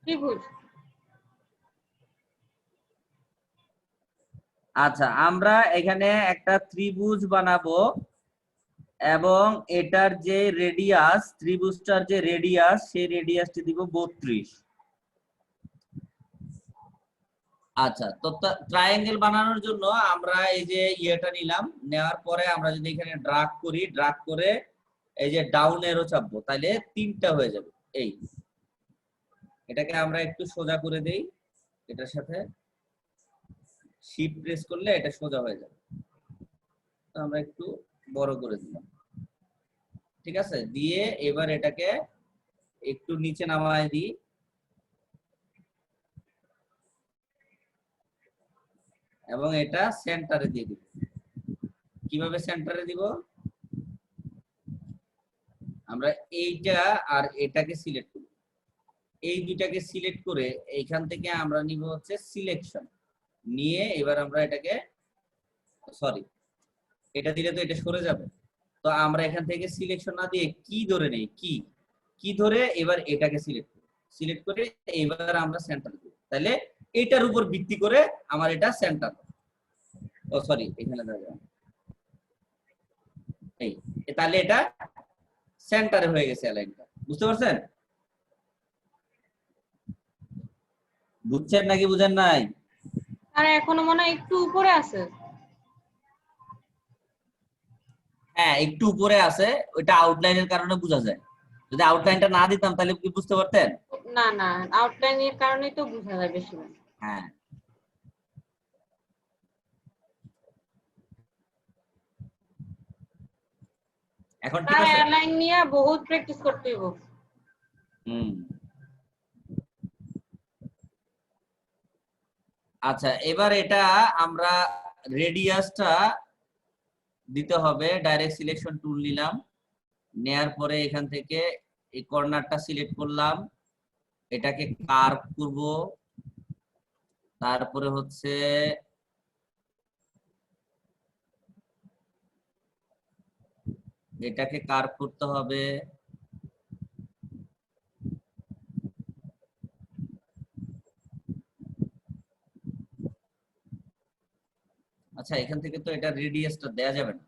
ত্রিভুজ। আচ্ছা, আমরা এখানে একটা ত্রিভুজ বানাবো এবং এটার যে রেডিয়াস, ত্রিভুজটার যে রেডিয়াস, সেই রেডিয়াসটি দিব 32। আচ্ছা, তো ট্রায়াঙ্গেল বানানোর জন্য আমরা এই যে ইয়েটা নিলাম, নেওয়ার পরে আমরা যদি এখানে ড্রাগ করি, ড্রাগ করে এই যে ডাউন এরো চাপবো, তাহলে 3টা হয়ে যাবে। এই এটাকে আমরা একটু সোজা করে দেই, এটার সাথে শিফট প্রেস করলে এটা সোজা হয়ে যাবে। তো আমরা একটু বড় করে দিলাম, ঠিক আছে? দিয়ে এবার এটাকে একটু নিচে নামায় দিই এবং এটা সেন্টারে দিয়ে দিব। কিভাবে সেন্টারে দিব? আমরা এইটা আর এটাকে সিলেক্ট করব, এই দুইটাকে সিলেক্ট করে এইখান থেকে আমরা নিব হচ্ছে সিলেকশন, নিয়ে এবার আমরা এটাকে, সরি, এটা দিলে তো এটা সরে যাবে। তো আমরা এখান থেকে সিলেকশন না দিয়ে কি ধরে নেই, কি ধরে এবার এটাকে সিলেক্ট করে এবার আমরা সেন্টার দেব। তাহলে এটার উপর ভিত্তি করে আমার এটা সেন্টার, ও সরি, এখানে যাবে, এই তাহলে এটা সেন্টারে হয়ে গেছে অ্যালাইনটা। বুঝতে পারছেন? বুঝছেন নাকি বুঝেন নাই? আর এখনো মনে হয় একটু উপরে আছে। হ্যাঁ, একটু উপরে আছে, ওইটা আউটলাইনের কারণে বোঝা যায়। যদি আউটলাইনটা না দিতাম তাহলে কি বুঝতে পারতেন? না না, আউটলাইনের কারণেই তো বোঝা যায় বেশি। হ্যাঁ, এখন ঠিক তার আছে। এয়ারলাইন নিয়ে বহুত প্র্যাকটিস করতে হইব। আচ্ছা, এবার এটা আমরা রেডিয়াসটা দিতে হবে। ডাইরেক্ট সিলেকশন টুল নিলাম, নেয়ার পরে এখান থেকে এই কর্নারটা সিলেক্ট করলাম, এটাকে কার্ভ করব, তারপরে হচ্ছে এটাকে কার্ভ করতে হবে। আচ্ছা, এখান থেকে তো এটা রেডিয়াসটা দেয়া যাবে না।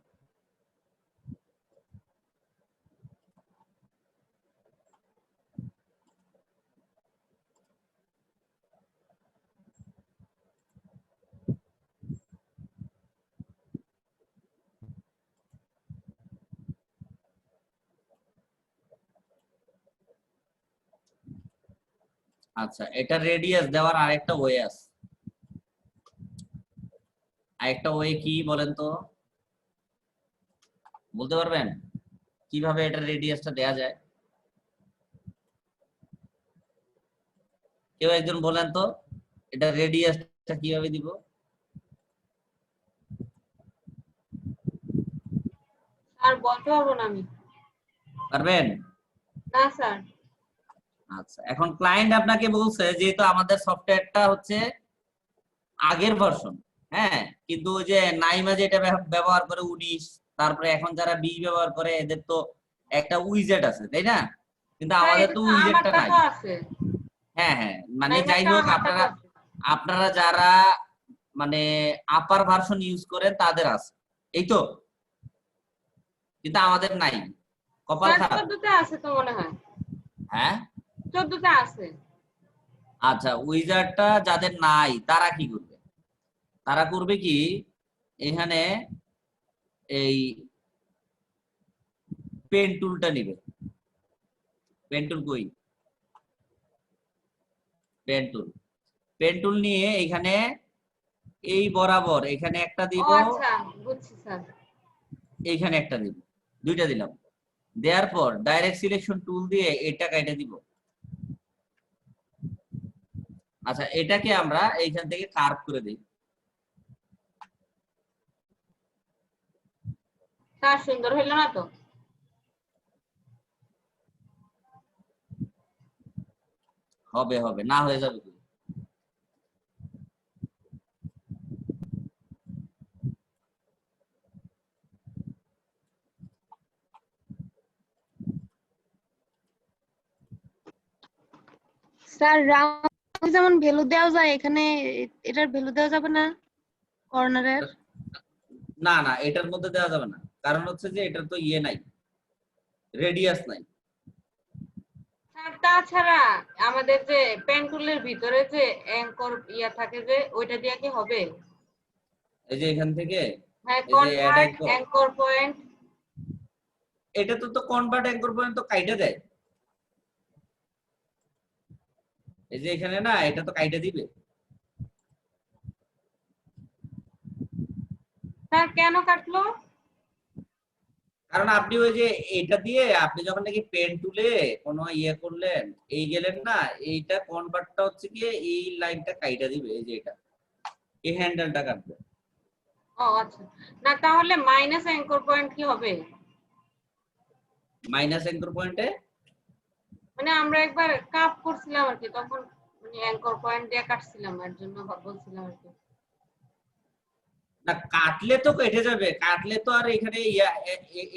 আচ্ছা, এটা রেডিয়াস দেওয়ার আরেকটা ওয়ে আছে। আরেকটা ওয়ে কি বলেন তো, বলতে পারবেন কিভাবে এটা রেডিয়াসটা দেয়া যায়? কেউ একজন বলেন তো, এটা রেডিয়াসটা কিভাবে দিব? স্যার বলতে পারবো না আমি। পারবেন? না স্যার। আচ্ছা, এখন ক্লায়েন্ট আপনাকে বলছে যেহেতু আমাদের সফটওয়্যারটা হচ্ছে আগের ভার্সন, হ্যাঁ, কিন্তু ওই যে নাইমা যেটা ব্যবহার করে 19, তারপরে এখন যারা 20 ব্যবহার করে এদের তো একটা উইজেট আছে, তাই না? কিন্তু স্যার আমাদের এটা তো তো উইজেটটা আমারটা নাই। তো আছে। হ্যাঁ হ্যাঁ, মানে যাই নাইমারটা হোক, আমারটা তো আপনারা আছে। আপনারা যারা মানে আপার ভার্সন ইউজ করেন তাদের আছে, এই তো, কিন্তু আমাদের নাই, কপাল স্যার খারাপ। 14 তে আছে তো মনে হয়। হ্যাঁ, 14 তে আছে। আচ্ছা, উইজার্ডটা যাদের নাই তারা কি করবে? তারা করবে কি, এখানে এই পেন টুলটা নিবে। পেন টুল কই? Pen tool. পেন টুল নিয়ে এখানে এই বরাবর এখানে একটা ও দিব, আচ্ছা, বুঝছি স্যার। এইখানে একটা দিব, দুইটা দিলাম। দেওয়ার পর ডাইরেক্ট সিলেকশন টুল দিয়ে এটা কাইটা দিব। আচ্ছা, এটাকে আমরা এইখান থেকে কার্ভ করে দিই। স্যার সুন্দর হইলো না তো? হবে হবে, না হয়ে যাবে কি? স্যার রাউন্ড যেমন ভ্যালু দেওয়া যায়, এখানে এটার ভ্যালু দেওয়া যাবে না কর্নারের? না না, এটার মধ্যে দেওয়া যাবে না, কারণ হচ্ছে যে এটার তো ইয়ে নাই, রেডিয়াস নাই। স্যার তাছাড়া আমাদের যে পেন টুলের ভিতরে যে অ্যাঙ্কর ইয়া থাকে যে ওইটা দিয়ে কি হবে? এই যে এখান থেকে হ্যাঁ, এই যে অ্যাড কনভার্ট অ্যাঙ্কর পয়েন্ট। এটা তো কনভার্ট অ্যাঙ্কর পর্যন্ত কাইটা দেয়। এই যে এখানে না, এটা তো কাইটা দিবে। স্যার কেন কাটলো? কারণ আপনি ওই যে এটা দিয়ে আপনি যখন নাকি পেন তুলে কোনো ইয়ে করলেন, এই গেলেন না, এইটা কনভার্টটা হচ্ছে কি এই লাইনটা কাইটা দিবে, এই যে এটা এই হ্যান্ডেলটা কাটবে। ও আচ্ছা, না তাহলে মাইনাস অ্যাঙ্কর পয়েন্ট কি হবে? মাইনাস অ্যাঙ্কর পয়েন্টে মানে আমরা একবার কাপ করছিলাম আর কি, তখন মানে অ্যাঙ্কর পয়েন্ট দিয়ে কাটছিলাম, এর জন্য বলছিলাম আর কি। না, কাটলে তো কেটে যাবে, কাটলে তো আর এখানে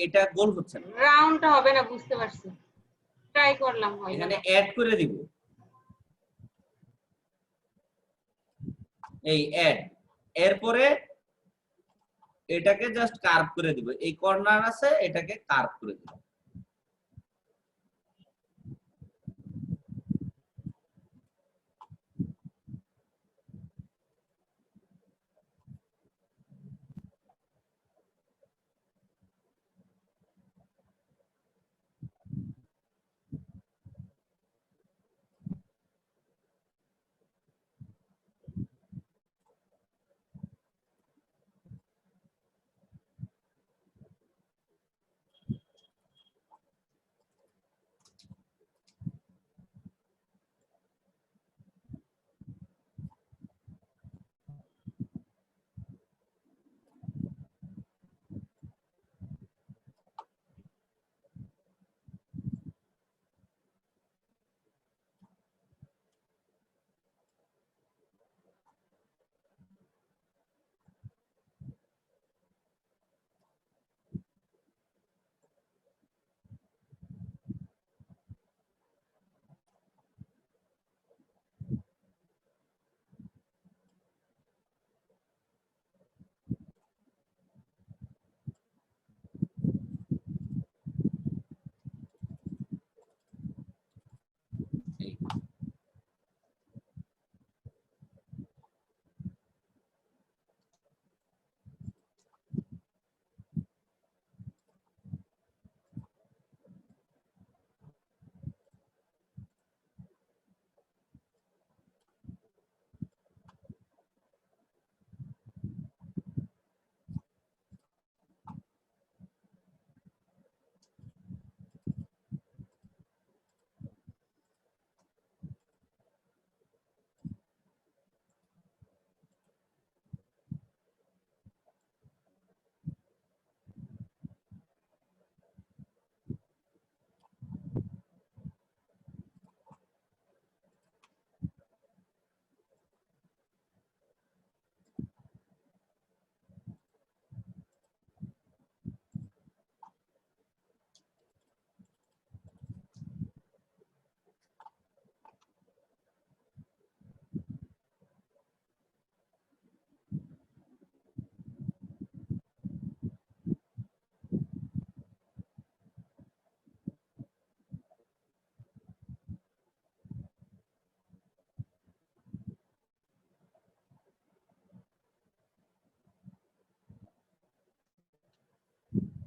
এটা গোল হচ্ছে না। রাউন্ডটা হবে না, বুঝতে পারছি, ট্রাই করলাম, হইলো এখানে না। অ্যাড করে দিব, এই অ্যাড, এরপরে এটাকে জাস্ট কার্ভ করে দিব, এই কর্নার আছে এটাকে কার্ভ করে দিব।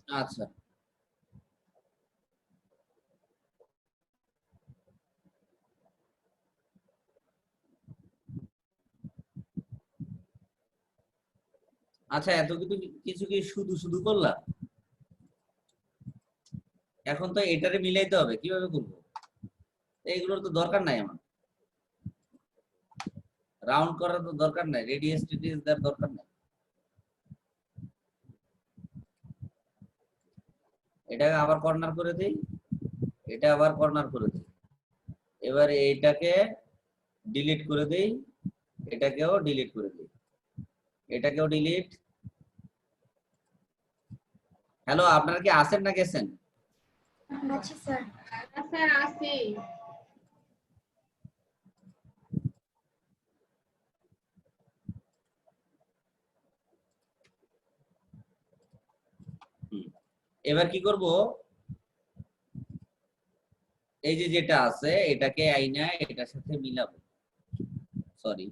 আচ্ছা আচ্ছা, এত কিছু কিছু কি শুধু শুধু করলাম? এখন তো এটারে মিলাইতে হবে, কিভাবে করবো? এইগুলোর তো দরকার নাই আমার, রাউন্ড করার তো দরকার নাই, রেডিয়াস টেডিয়াস দেওয়ার দরকার নাই। এটাকে আবার কর্নার করে দিই, এটা আবার কর্নার করে দিই। এবার এইটাকে ডিলিট করে দিই, এটাকেও ডিলিট করে দিই, এটাকেও ডিলিট। হ্যালো, আপনারা কি আছেন না গেছেন? আচ্ছা স্যার। স্যার আছি। এবার কি করব, এই যে যেটা আছে এটাকে আইনা এটার সাথে মিলাবো। সরি,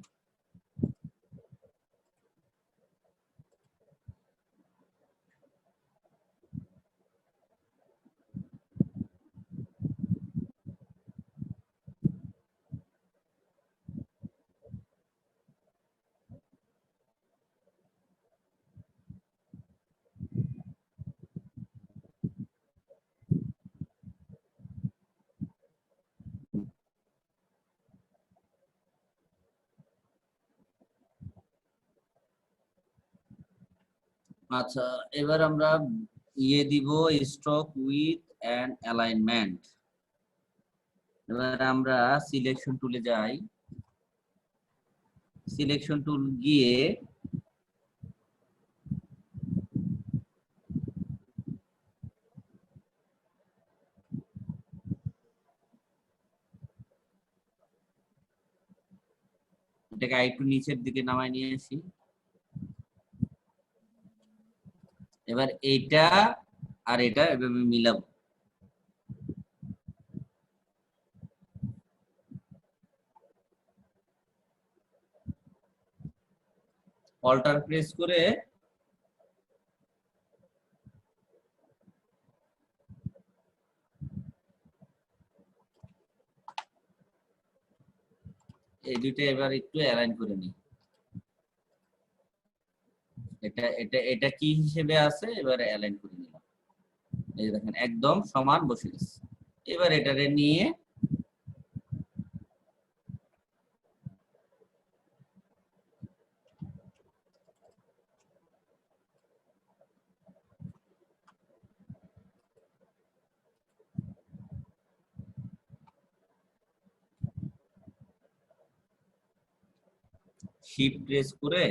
আচ্ছা এবার আমরা ইয়ে দিব স্ট্রোক উইথ এন্ড অ্যালাইনমেন্ট। এবার আমরা সিলেকশন টুলে যাই, সিলেকশন টুল গিয়ে এটাকে আরেকটু নিচের দিকে নামায় নিয়ে আসি। এবার এইটা আর এটা এভাবে মিলাবো। অল্টার প্রেস করে এই দুইটা এবার একটু অ্যালাইন করে নিই। এটা এটা এটা কি হিসেবে আছে, এবারে অ্যালাইন করে নিলাম। এই দেখেন একদম সমান বসে গেছে। এবার এটারে নিয়ে শিফট প্রেস করে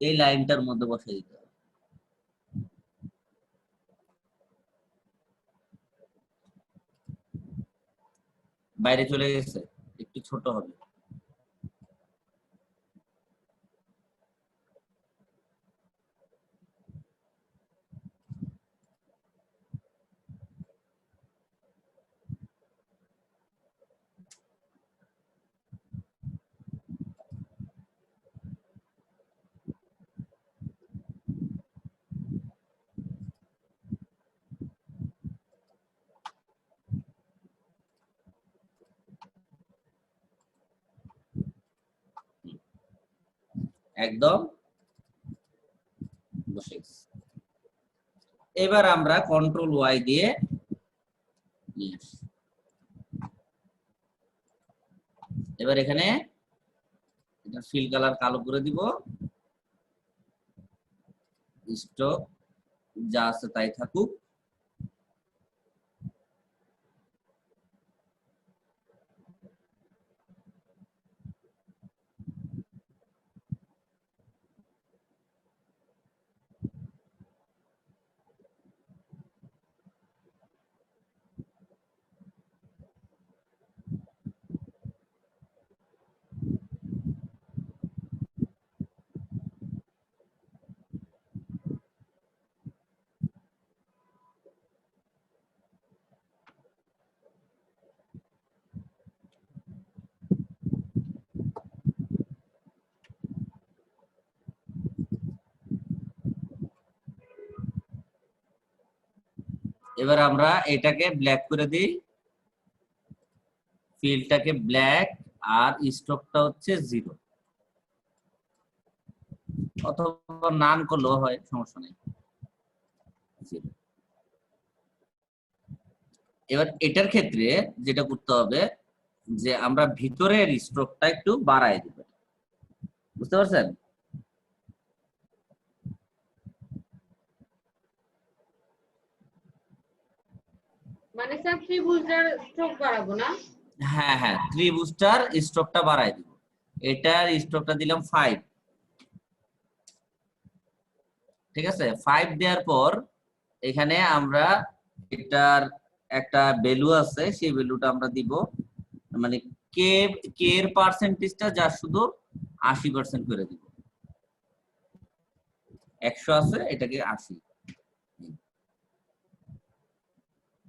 এই লাইনটার মধ্যে বসে দিতে হবে। বাইরে চলে গেছে, একটু ছোট হবে। একদম বসে গেছে। এবার আমরা কন্ট্রোল ওয়াই দিয়ে নিয়ে আসি। এবার এখানে এটা ফিল কালার কালো করে দিব, স্টক যা আছে তাই থাকুক। এবার আমরা এটাকে ব্ল্যাক করে দিই, ফিল্ডটাকে ব্ল্যাক, আর স্ট্রোকটা হচ্ছে 0, অথবা নান করলেও হয়, সমস্যা নেই। 0। এবার এটার ক্ষেত্রে যেটা করতে হবে যে আমরা ভিতরের স্ট্রোকটা একটু বাড়ায় দিব, বুঝতে পারছেন? মানে স্যার ত্রিভুজটার স্ট্রোক বাড়াবো না? হ্যাঁ হ্যাঁ, ত্রিভুজটার স্ট্রোকটা বাড়ায় দিব। এটার স্ট্রোকটা দিলাম 5, ঠিক আছে? 5 দেওয়ার পর এখানে আমরা এটার একটা ভ্যালু আছে, সেই ভ্যালুটা আমরা দিব, মানে কে কে এর পার্সেন্টেজটা যা শুধু 80% করে দিব। 100 আছে, এটাকে 80।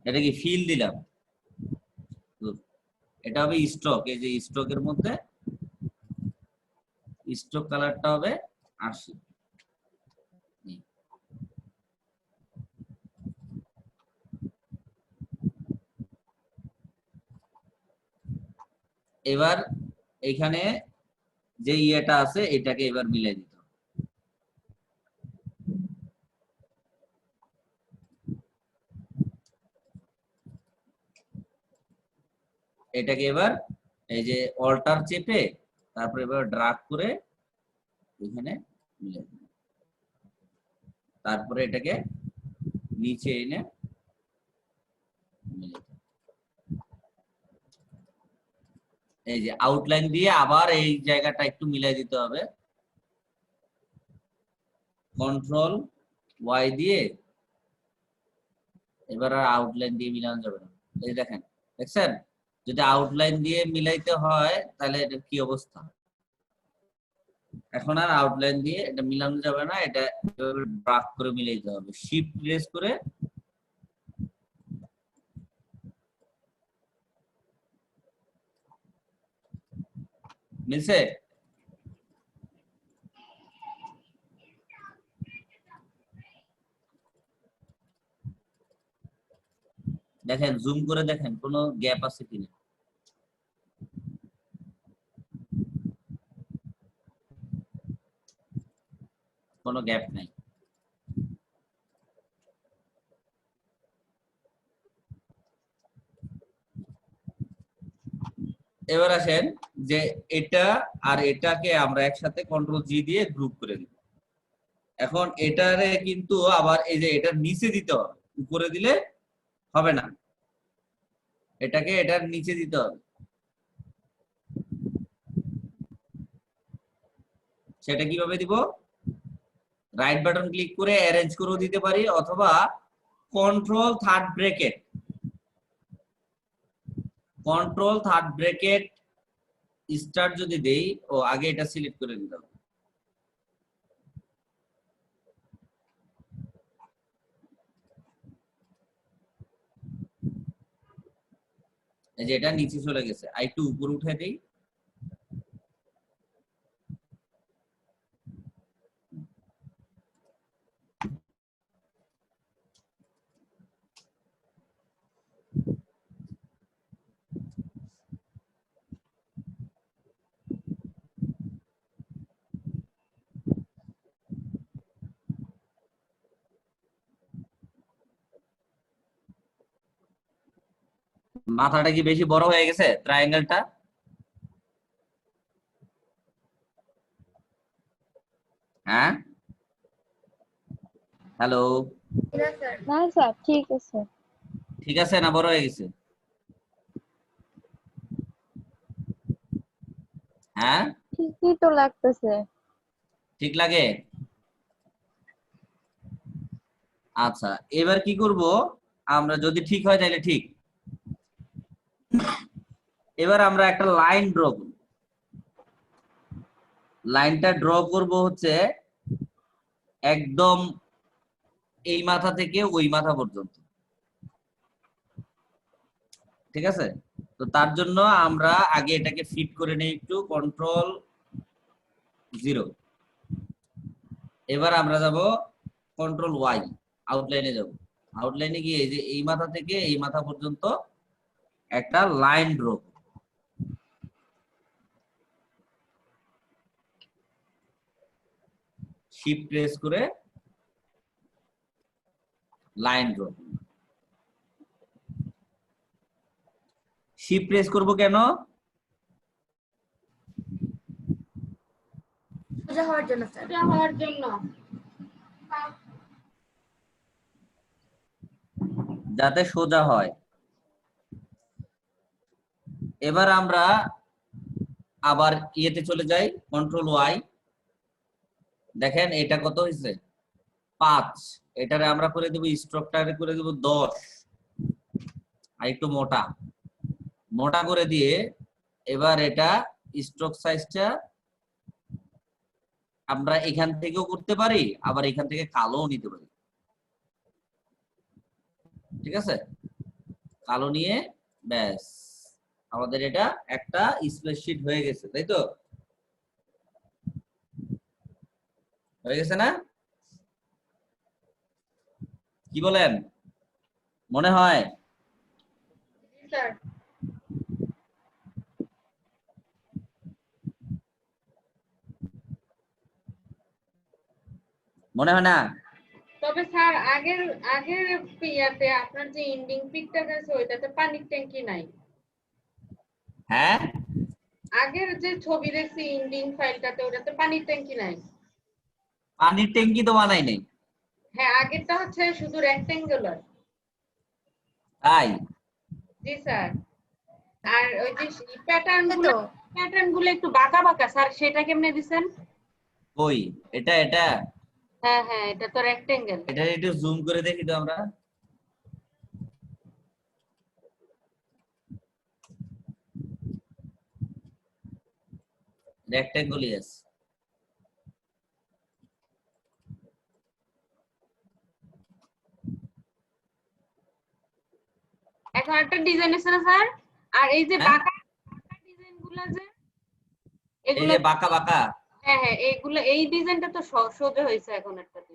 এটা কি ফিল দিলাম, এটা হবে স্ট্রোক। এই যে স্ট্রোকের মধ্যে স্ট্রোক কালারটা হবে 80। এবার এখানে যে ইয়েটা আছে এটাকে এবার মিলাই দিতে হবে। এটাকে এবার এই যে অল্টার চেপে তারপরে এবার ড্রাগ করে এখানে মিলাই দিতে হবে। তারপরে এটাকে নিচে এনে মিলাই দিতে হবে। এই যে আউটলাইন দিয়ে আবার এই জায়গাটা একটু মিলাই দিতে হবে, কন্ট্রোল ওয়াই দিয়ে। এবার আর আউটলাইন দিয়ে মিলানো যাবে না। এই দেখেন, দেখছেন? যদি আউটলাইন দিয়ে মিলাইতে হয় তাহলে এটা কি অবস্থা? এখন আর আউটলাইন দিয়ে এটা মিলানো যাবে না, এটা ড্রাগ করে মিলাইতে হবে, শিফট প্রেস করে। মিলছে? দেখেন, জুম করে দেখেন কোনো গ্যাপ আছে কিনা। কোনো গ্যাপ নাই। এবার আসেন যে এটা আর এটাকে আমরা একসাথে কন্ট্রোল জি দিয়ে গ্রুপ করে দিব। এখন এটারে কিন্তু আবার এই যে এটার নিচে দিতে হবে, উপরে দিলে হবে না, এটাকে এটার নিচে দিতে হবে। সেটা কিভাবে দিব? রাইট বাটন ক্লিক করে অ্যারেঞ্জ করেও দিতে পারি, অথবা কন্ট্রোল থার্ড ব্র্যাকেট স্টার্ট যদি দেই, ও আগে এটা সিলেক্ট করে নিতে হবে। এই যে এটা নিচে চলে গেছে, একটু উপরে উঠে দেই। মাথাটা কি বেশি বড় হয়ে গেছে ট্রায়াঙ্গেলটা? হ্যাঁ, হ্যালো, না স্যার। না স্যার, ঠিক আছে। ঠিক আছে না বড় হয়ে গেছে? হ্যাঁ, ঠিকই তো লাগতেছে। ঠিক লাগে? আচ্ছা, এবার কি করব আমরা, যদি ঠিক হয় তাহলে ঠিক। এবার আমরা একটা লাইন ড্র করব। লাইনটা ড্র করব হচ্ছে একদম এই মাথা থেকে ওই মাথা পর্যন্ত, ঠিক আছে? তো তার জন্য আমরা আগে এটাকে ফিট করে নেই একটু, কন্ট্রোল 0। এবার আমরা যাব কন্ট্রোল ওয়াই, আউটলাইনে যাব। আউটলাইনে গিয়ে এই যে এই মাথা থেকে এই মাথা পর্যন্ত একটা লাইন ড্র। শিফট প্রেস করে লাইন ড্র। শিফট প্রেস করব কেন? সোজা হওয়ার জন্য স্যার। এটা হওয়ার জন্য। যাতে সোজা হয়। এবার আমরা আবার ইয়েতে চলে যাই, কন্ট্রোল ওয়াই। দেখেন এটা কত হয়েছে? 5। এটারে আমরা করে দেব, স্ট্রোকটারে করে দেব 10, আর একটু মোটা মোটা করে দিয়ে এবার এটা স্ট্রোক সাইজটা আমরা এখান থেকেও করতে পারি, আবার এখান থেকে কালোও নিতে পারি। ঠিক আছে, কালো নিয়ে ব্যাস আমাদের এটা একটা স্প্রেডশিট হয়ে গেছে, তাই তো? হয়ে গেছে না? কি বলেন, মনে হয়? স্যার মনে হয় না? তবে স্যার আগের আগের ইয়াতে আপনার যে এন্ডিং পিকটা গেছে ওইটাতে পানির ট্যাঙ্কি নাই। হ্যাঁ, আগের যে ছবি দেখছি এন্ডিং ফাইলটাতে ওটাতে পানির ট্যাঙ্কি নাই। পানির ট্যাঙ্কি তো বানাই নাই। হ্যাঁ আগেরটা হচ্ছে শুধু রেক্টেঙ্গুলার। তাই? জি স্যার। আর ওই যে প্যাটার্ন তো গুলো একটু বাঁকা বাঁকা স্যার, সেটা কেমনে দিবেন? কই এটা? এটা হ্যাঁ হ্যাঁ এটা তো রেক্টেঙ্গেল। এটা একটু জুম করে দেখি তো আমরা। Rectangle, yes. এখন একটা ডিজাইন আছে না স্যার, আর এই যে হ্যাঁ? বাঁকা ডিজাইন গুলা যে এই এগুলো, যে বাঁকা বাঁকা, হ্যাঁ হ্যাঁ এইগুলো, এই ডিজাইনটা তো সোজা হয়েছে এখন একটাতে,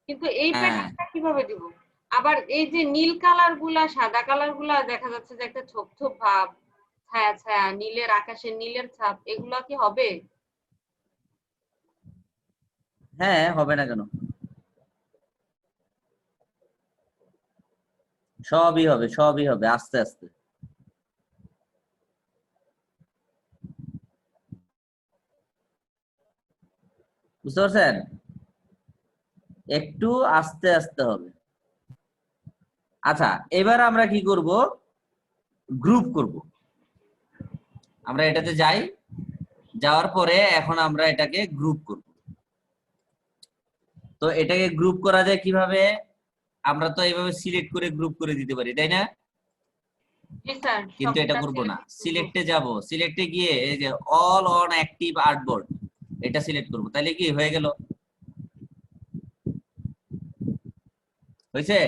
কিন্তু এই হ্যাঁ প্যাটার্নটা কিভাবে দিব? আবার এই যে নীল কালার গুলা সাদা কালার গুলা দেখা যাচ্ছে যে একটা ছোপ ছোপ ভাব, ছায়া ছায়া, নীলের আকাশে নীলের ছাপ, এগুলা কি হবে? হ্যাঁ, হবে না কেন? সবই হবে, সবই হবে, আস্তে আস্তে। বুঝতে পারছেন? একটু আস্তে আস্তে হবে। আচ্ছা, এবার আমরা কি করব? গ্রুপ করব। আমরা এটাতে যাই, যাওয়ার পরে এখন আমরা এটাকে গ্রুপ করব। তো এটাকে গ্রুপ করা যায় কিভাবে? আমরা তো এইভাবে সিলেক্ট করে গ্রুপ করে দিতে পারি, তাই না? জি স্যার। কিন্তু এটা করব না। সিলেক্টে যাব, সিলেক্টে গিয়ে এই যে অল অন অ্যাক্টিভ আর্টবোর্ড এটা সিলেক্ট করব। তাহলে কি হয়ে গেল? হয়েছে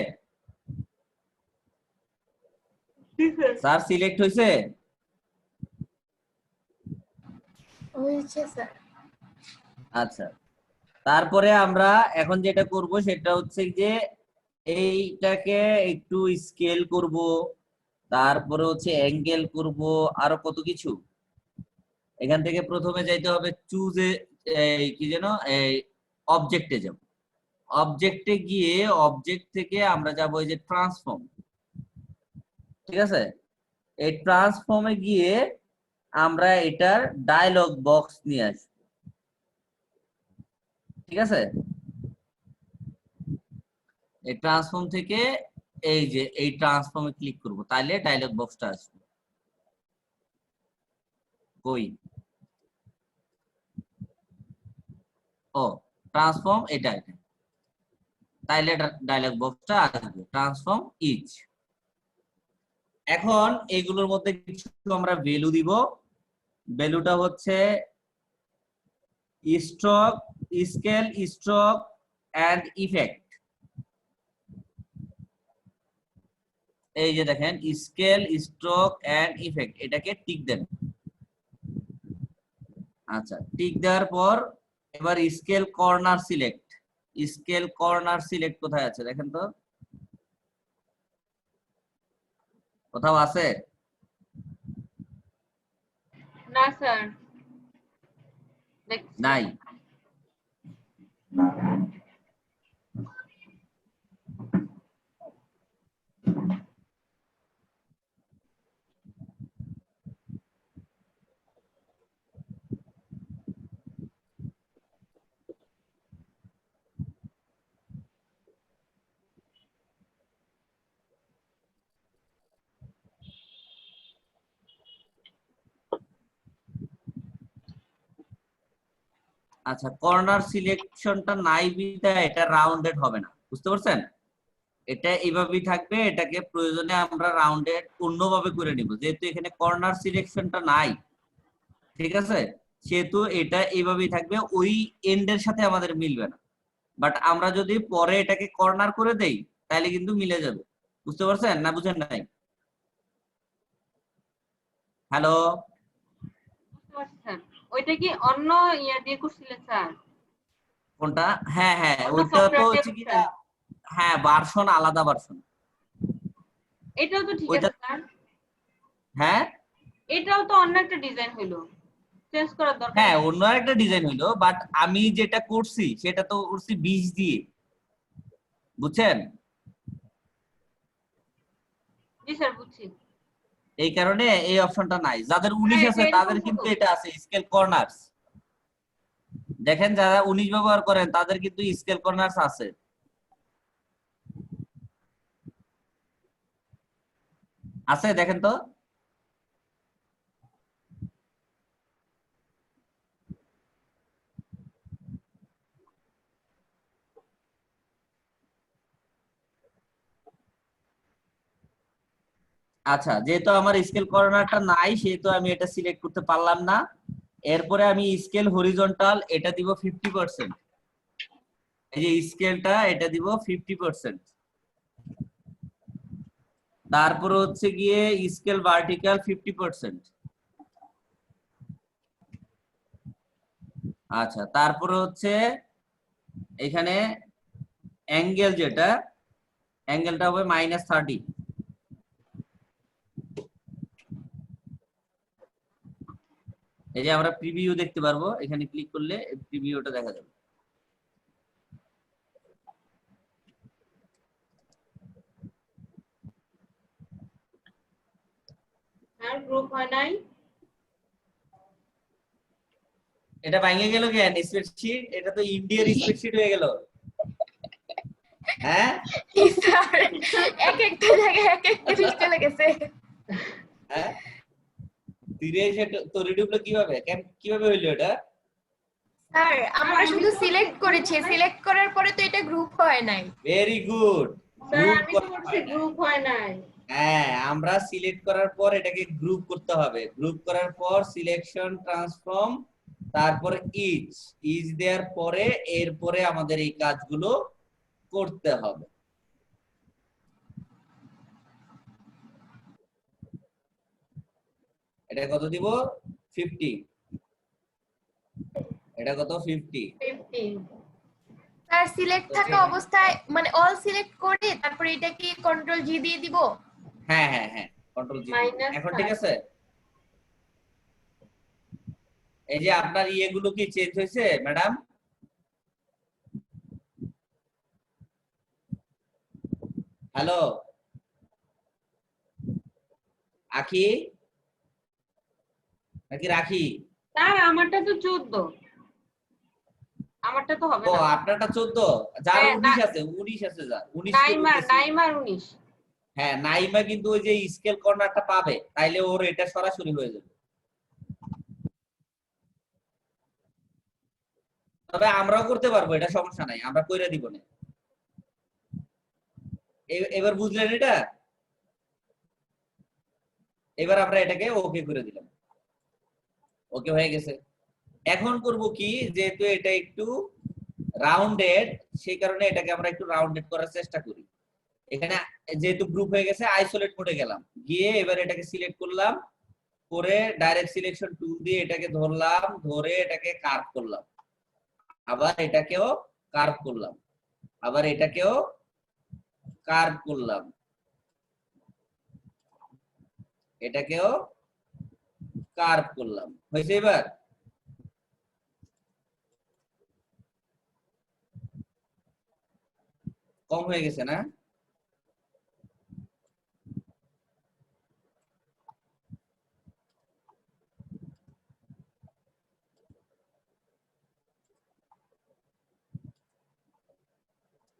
স্যার? সিলেক্ট হয়েছে? হয়েছে স্যার। আচ্ছা, তারপরে আমরা এখন যেটা করব সেটা হচ্ছে যে এইটাকে একটু স্কেল করব, তারপরে হচ্ছে অ্যাঙ্গেল করব, আরো কত কিছু। এখান থেকে প্রথমে যাইতে হবে চুজে, কি যেন, এই অবজেক্টে যাব। অবজেক্টে গিয়ে অবজেক্ট থেকে আমরা যাব এই যে ট্রান্সফর্ম। ঠিক আছে, এই ট্রান্সফর্মে গিয়ে আমরা এটার ডায়লগ বক্স নিয়ে আসব। ঠিক আছে, এই ট্রান্সফর্ম থেকে এই যে এই ট্রান্সফর্মে ক্লিক করব, তাহলে ডায়লগ বক্সটা আসবে। কই? ও ট্রান্সফর্ম, এটা এটা, তাইলে ডায়লগ বক্সটা আসবে, ট্রান্সফর্ম ইচ। এখন এগুলোর মধ্যে কিছু আমরা ভ্যালু দিব। ভ্যালুটা হচ্ছে stroke, scale, stroke and effect. এই যে দেখেন স্কেল, স্ট্রোক এন্ড ইফেক্ট, এটাকে টিক দেন। আচ্ছা, টিক দেওয়ার পর এবার scale corner select. Scale corner select কোথায় আছে দেখেন তো? কোথাও আছে? না স্যার, নাই। আচ্ছা, কর্নার সিলেকশনটা নাই বিধায় এটা রাউন্ডেড হবে না, বুঝতে পারছেন? এটা এইভাবেই থাকবে, এটাকে প্রয়োজনে আমরা রাউন্ডেড অন্যভাবে করে নিব, যেহেতু এখানে কর্নার সিলেকশনটা নাই, ঠিক আছে, সেহেতু এটা এইভাবেই থাকবে, ওই এন্ডের সাথে আমাদের মিলবে না। বাট আমরা যদি পরে এটাকে কর্নার করে দেই তাহলে কিন্তু মিলে যাবে, বুঝতে পারছেন না বুঝেন নাই? হ্যালো, বুঝতে পারছি স্যার। ওইটা কি অন্য ইয়া দিয়ে করছিলেন স্যার? কোনটা? হ্যাঁ হ্যাঁ, অন্য ওইটা তো সফটওয়্যার দিয়ে হচ্ছে কি করছেন? হ্যাঁ, ভার্সন আলাদা ভার্সন। এটাও তো ঠিক ওইটা আছে স্যার, হ্যাঁ এটাও তো অন্য একটা ডিজাইন হইলো, চেঞ্জ করার দরকার হ্যাঁ, নেই। অন্য একটা ডিজাইন হইলো, বাট আমি যেটা করছি সেটা তো করছি 20 দিয়ে, বুঝছেন? জি স্যার, বুঝছি। এই কারণে এই অপশনটা নাই। যাদের 19 হ্যাঁ, আছে এটা তাদের এরকম কিন্তু হতো। এটা আছে, স্কেল কর্নার্স। দেখেন যারা 19 ব্যবহার করেন তাদের কিন্তু স্কেল কর্নার্স আছে। আছে, দেখেন তো। আচ্ছা, যেহেতু আমার স্কেল কর্নারটা নাই সেহেতু আমি এটা সিলেক্ট করতে পারলাম না। এরপরে আমি স্কেল হরিজন্টাল এটা দিব 50%। এই যে স্কেলটা এটা দিব 50%। তারপর হচ্ছে গিয়ে স্কেল ভার্টিক্যাল 50%। আচ্ছা, তারপরে হচ্ছে এখানে অ্যাঙ্গেল, যেটা অ্যাঙ্গেলটা হবে -30। এই যে আমরা প্রিভিউ দেখতে পারবো, এখানে ক্লিক করলে প্রিভিউটা দেখা যাবে। আর গ্রুপ হয় নাই? এটা ভেঙে গেল কেন স্প্রেডশিট? এটা তো ইন্ডিয়ার স্প্রেডশিট হয়ে গেল। হ্যাঁ স্যার, এক একটা জায়গায় এক একটা জিনিস চলে গেছে। হ্যাঁ, তৈরি ডুবলো কিভাবে, কিভাবে হইলো এটা? স্যার, আমরা শুধু সিলেক্ট করেছি, সিলেক্ট করার পরে তো এটা গ্রুপ হয় নাই। Very good. স্যার আমি তো বলছি গ্রুপ হয় নাই। হ্যাঁ, আমরা সিলেক্ট করার পর এটাকে গ্রুপ করতে হবে। গ্রুপ করার পর সিলেকশন ট্রান্সফর্ম, তারপর ইজ দেওয়ার পরে এরপরে আমাদের এই কাজগুলো করতে হবে। এটা কত দিব? 50। এটা কত? 50। 50। স্যার, সিলেক্ট থাকা অবস্থায় মানে অল সিলেক্ট করে তারপরে এটা কি কন্ট্রোল জি দিয়ে দিব? হ্যাঁ হ্যাঁ হ্যাঁ, কন্ট্রোল জি। এখন ঠিক আছে? এই যে আপনার ইয়েগুলো কি চেঞ্জ হয়েছে ম্যাডাম? হ্যালো আখি নাকি রাখি? স্যার আমারটা তো 14, আমারটা তো হবে ও না। আপনারটা 14, যার হ্যাঁ, 19 আছে, 19 আছে, যার 19 নাইমার 19। হ্যাঁ, নাইমা কিন্তু ওই যে স্কেল কর্নারটা পাবে, তাইলে ওর এটা সরাসরি হয়ে যাবে। তবে আমরাও করতে পারবো, এটা সমস্যা নাই, আমরা কইরা দিব না। এবার বুঝলেন এটা? এবার আমরা এটাকে ওকে করে দিলাম, ওকে হয়ে গেছে। এখন করব কি, যেহেতু এটা একটু রাউন্ডেড, সেই কারণে এটাকে আমরা একটু রাউন্ডেড করার চেষ্টা করি। এখানে যেহেতু গ্রুপ হয়ে গেছে, আইসোলেট মোডে গেলাম, গিয়ে এবার এটাকে সিলেক্ট করলাম, করে ডাইরেক্ট সিলেকশন টুল দিয়ে এটাকে ধরলাম, ধরে এটাকে কার্ভ করলাম, আবার এটাকেও কার্ভ করলাম, আবার এটাকেও কার্ভ করলাম। এটাকেও কার্ভ করলাম, হয়েছে? এবার কম হয়ে গেছে না?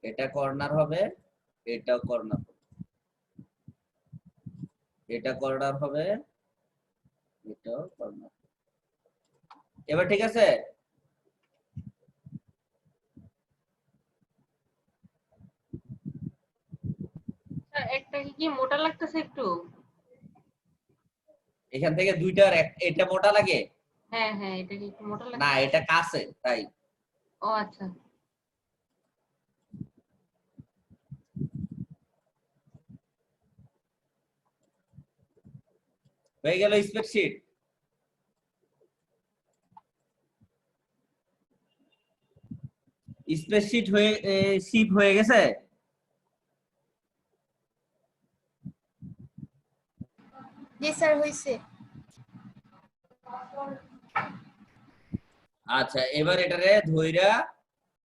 এটা কর্নার হবে, এটাও কর্নার হবে, এটা কর্নার হবে, এটাও কর্নার। এবার ঠিক আছে? স্যার একটা কি মোটা লাগতেছে একটু? এখান থেকে দুইটার এটা মোটা লাগে হ্যাঁ হ্যাঁ, এটা কি একটু মোটা না, লাগছে? এটা কাছে তাই। ও আচ্ছা। হয়ে গেল স্প্রেডশিট। স্প্রেডশিট হয়ে শিপ হয়ে গেছে। জি স্যার হয়েছে। আচ্ছা, এবার এটারে ধইরা